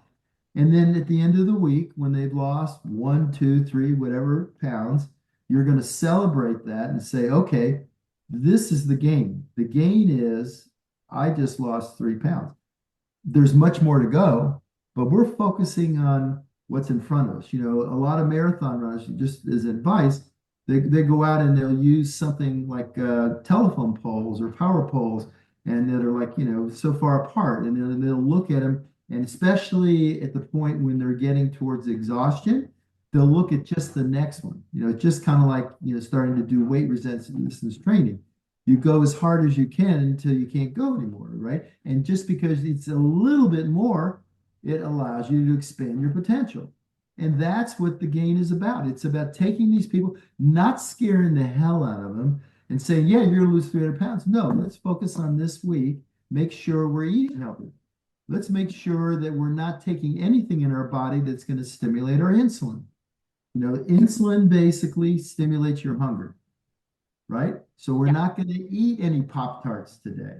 And then at the end of the week, when they've lost 1, 2, 3, whatever pounds, you're going to celebrate that and say, okay, this is the gain. The gain is I just lost 3 pounds. There's much more to go, but we're focusing on what's in front of us. You know, a lot of marathon runners, just as advice, they go out and they'll use something like telephone poles or power poles, and that are like, you know, so far apart, and then they'll look at them, and especially at the point when they're getting towards exhaustion, they'll look at just the next one. You know, just kind of like, you know, starting to do weight resistance training. You go as hard as you can until you can't go anymore, right? And just because it's a little bit more, it allows you to expand your potential. And that's what the gain is about. It's about taking these people, not scaring the hell out of them and saying, yeah, you're gonna lose 300 pounds. No, let's focus on this week. Make sure we're eating healthy. Let's make sure that we're not taking anything in our body that's going to stimulate our insulin. You know, insulin basically stimulates your hunger, right? So we're not going to eat any Pop-Tarts today.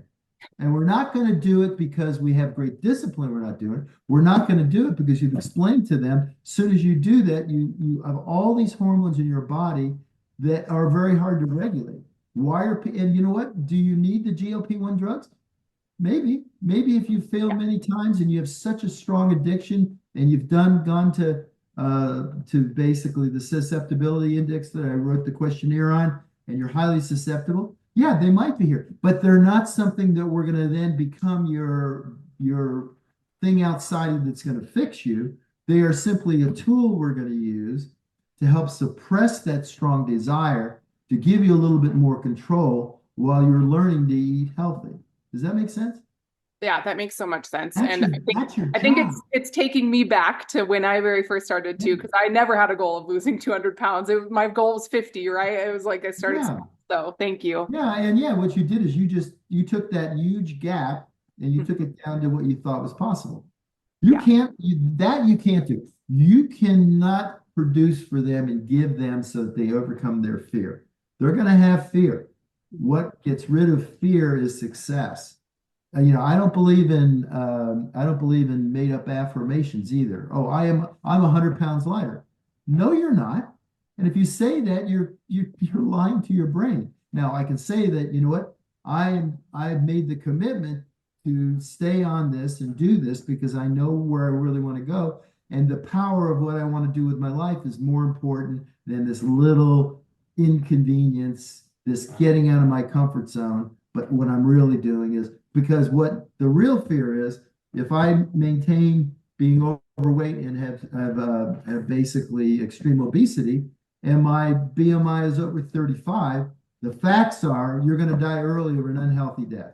And we're not going to do it because we have great discipline. We're not doing it. We're not going to do it because you've explained to them, as soon as you do that, you have all these hormones in your body that are very hard to regulate. And you know what? Do you need the GLP-1 drugs? Maybe if you failed many times and you have such a strong addiction and you've gone to basically the susceptibility index that I wrote the questionnaire on, and you're highly susceptible, yeah, they might be here, but they're not something that we're going to then become your thing outside of that's going to fix you. They are simply a tool we're going to use to help suppress that strong desire, to give you a little bit more control while you're learning to eat healthy. Does that make sense? Yeah, that makes so much sense. That's And your, that's your I think job. it's taking me back to when I very first started too, because I never had a goal of losing 200 pounds. My goal was 50, right? It was like I started Yeah. small. So thank you. Yeah, and yeah, what you did is you took that huge gap and you took it down to what you thought was possible. You can't do. You cannot produce for them and give them so that they overcome their fear. They're going to have fear. What gets rid of fear is success. You know, I don't believe in made up affirmations either. Oh, I'm 100 pounds lighter. No, you're not. And if you say that, you're lying to your brain. Now, I can say that, you know what, I've made the commitment to stay on this and do this because I know where I really want to go. And the power of what I want to do with my life is more important than this little inconvenience, this getting out of my comfort zone. But what I'm really doing is, because what the real fear is, if I maintain being overweight and have basically extreme obesity, and my BMI is over 35, the facts are you're going to die early of an unhealthy death.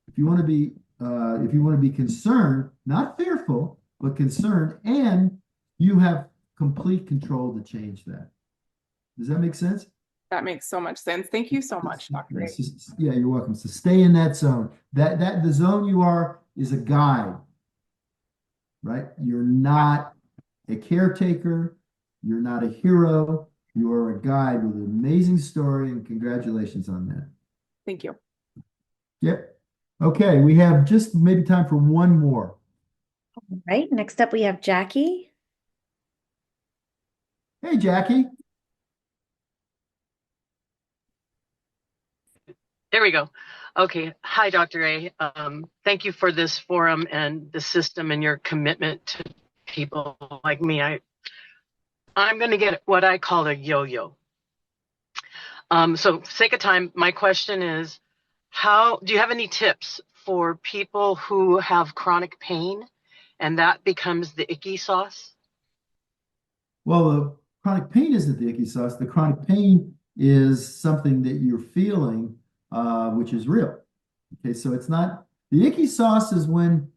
If you want to be concerned, not fearful, but concerned, and you have complete control to change that. Does that make sense? That makes so much sense. Thank you so much, Dr. A. Yeah, you're welcome. So stay in that zone. That the zone you are is a guide, right? You're not a caretaker. You're not a hero. You are a guide with an amazing story, and congratulations on that. Thank you. Yep. Okay, we have just maybe time for one more. All right, next up we have Jackie. Hey, Jackie. There we go. Okay. Hi, Dr. A. Thank you for this forum and the system and your commitment to people like me. I'm going to get what I call a yo-yo. So for sake of time, my question is, do you have any tips for people who have chronic pain and that becomes the icky sauce? Well, the chronic pain isn't the icky sauce. The chronic pain is something that you're feeling, which is real. Okay, so it's not the icky sauce is when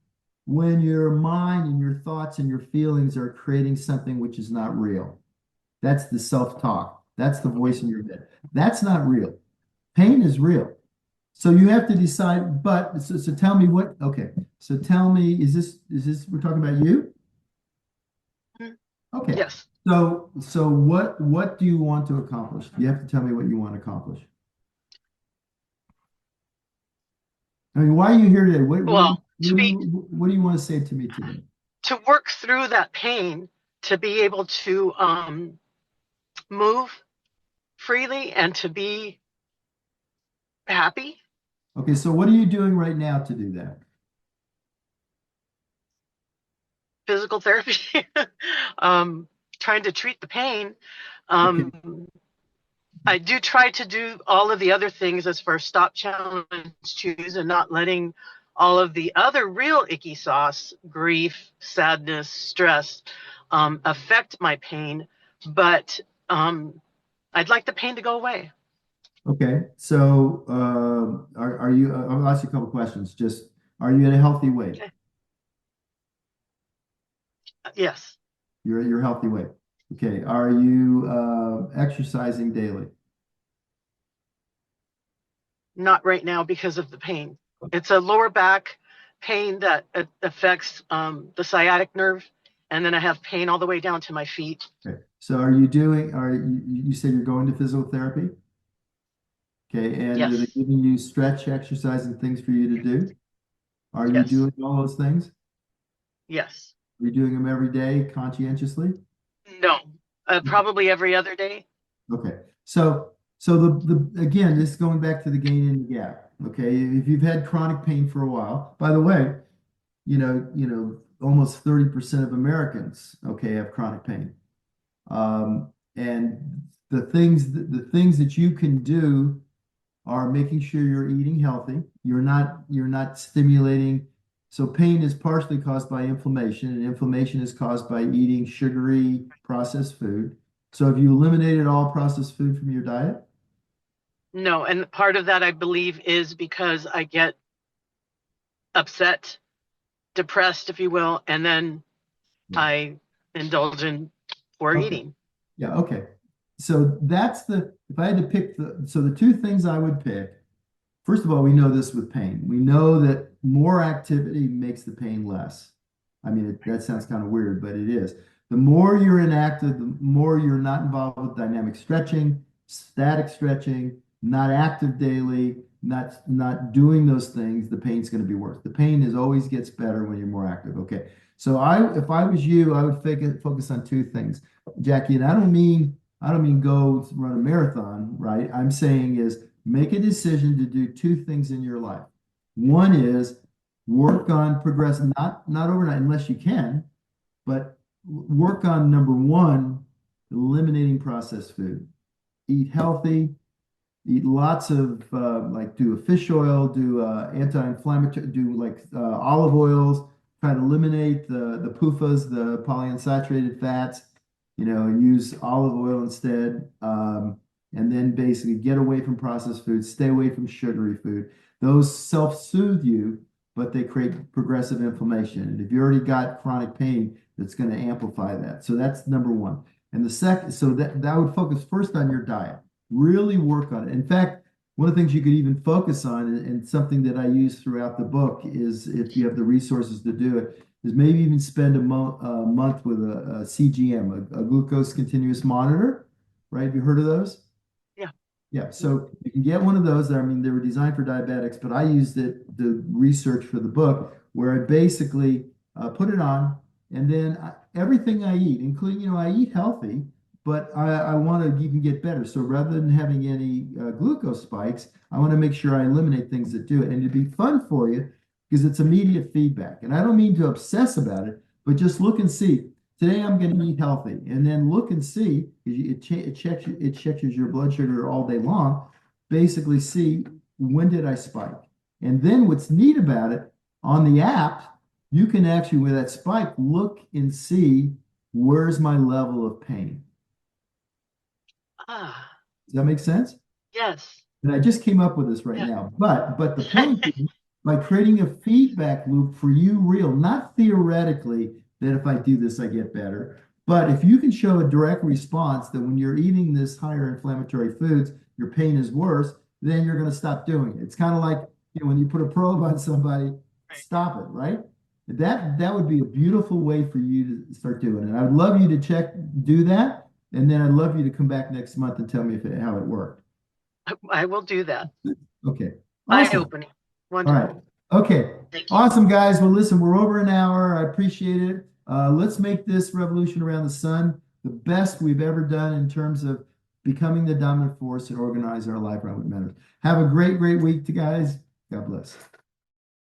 your mind and your thoughts and your feelings are creating something which is not real. That's the self-talk. That's the voice in your head. That's not real. Pain is real. So you have to decide, but so tell me what, okay. So tell me, is this we're talking about you? Okay. Yes. So what do you want to accomplish? You have to tell me what you want to accomplish. I mean, why are you here today? What do you want to say to me today? To work through that pain, to be able to move freely and to be happy. Okay, so what are you doing right now to do that? physical therapy, trying to treat the pain. Okay. I do try to do all of the other things as far as stop, challenge, choose, and not letting all of the other real icky sauce, grief, sadness, stress, affect my pain. But I'd like the pain to go away. Okay. So, are you, I'll ask you a couple questions. Just, are you at a healthy weight? Okay. Yes, You're at your healthy weight. Okay. Are you exercising daily? not right now because of the pain. It's a lower back pain that affects the sciatic nerve, and then I have pain all the way down to my feet. Okay. So are you doing, you said you're going to physical therapy? Okay. And are they Yes, giving you stretch exercise and things for you to do? Are you yes, doing all those things? yes. Are you doing them every day conscientiously? No, probably every other day. Okay. So the again, this is going back to the gain and the gap. Okay. If you've had chronic pain for a while, by the way, almost 30% of Americans, okay, have chronic pain. And the things that you can do are making sure you're eating healthy. You're not stimulating. So pain is partially caused by inflammation, and inflammation is caused by eating sugary processed food. So have you eliminated all processed food from your diet? No, and part of that I believe is because I get upset, depressed, if you will, and then Yeah. I indulge in poor Okay. eating. Yeah, okay. So if I had to pick the two things I would pick, first of all, we know this with pain. We know that more activity makes the pain less. I mean, that sounds kind of weird, but it is. The more you're inactive, the more you're not involved with dynamic stretching, static stretching, not active daily, not doing those things, the pain's going to be worse. The pain always gets better when you're more active. Okay. So if I was you, I would focus on two things, Jackie, and I don't mean go run a marathon, right? I'm saying is make a decision to do two things in your life. One is work on progress, not overnight unless you can, but work on number one, eliminating processed food. Eat healthy, eat lots of like do a fish oil, do anti-inflammatory, do like olive oils, try to eliminate the PUFAs, the polyunsaturated fats, and use olive oil instead. And then basically get away from processed food, stay away from sugary food. Those self-soothe you, but they create progressive inflammation. And if you already got chronic pain, that's going to amplify that. So that's number one. And the second, so that would focus first on your diet. Really work on it. In fact, one of the things you could even focus on, and something that I use throughout the book is, if you have the resources to do it, is maybe even spend a month with a CGM, a glucose continuous monitor, right? Have you heard of those? Yeah. Yeah, so you can get one of those. I mean, they were designed for diabetics, but I used the research for the book, where I basically put it on, and then everything I eat, including, I eat healthy, but I want to even get better. So rather than having any glucose spikes, I want to make sure I eliminate things that do it. And it'd be fun for you because it's immediate feedback. And I don't mean to obsess about it, but just look and see. Today I'm going to eat healthy, and then look and see. It checks your blood sugar all day long. Basically, see when did I spike, and then what's neat about it, on the app, you can actually, with that spike, look and see where's my level of pain. Ah, Does that make sense? yes. And I just came up with this right Yeah. now. But the point is, by creating a feedback loop for you real, not theoretically that if I do this, I get better. But if you can show a direct response that when you're eating this higher inflammatory foods, your pain is worse, then you're going to stop doing it. It's kind of like, when you put a probe on somebody, stop it, right? That would be a beautiful way for you to start doing it. I would love you to do that. And then I'd love you to come back next month and tell me how it worked. I will do that. Okay. Awesome. Eye-opening. All Wonderful. right. Okay. Thank you. Awesome, guys. Well, listen, we're over an hour. I appreciate it. Let's make this revolution around the sun the best we've ever done in terms of becoming the dominant force and organize our life around what matters. Have a great, great week, guys. God bless.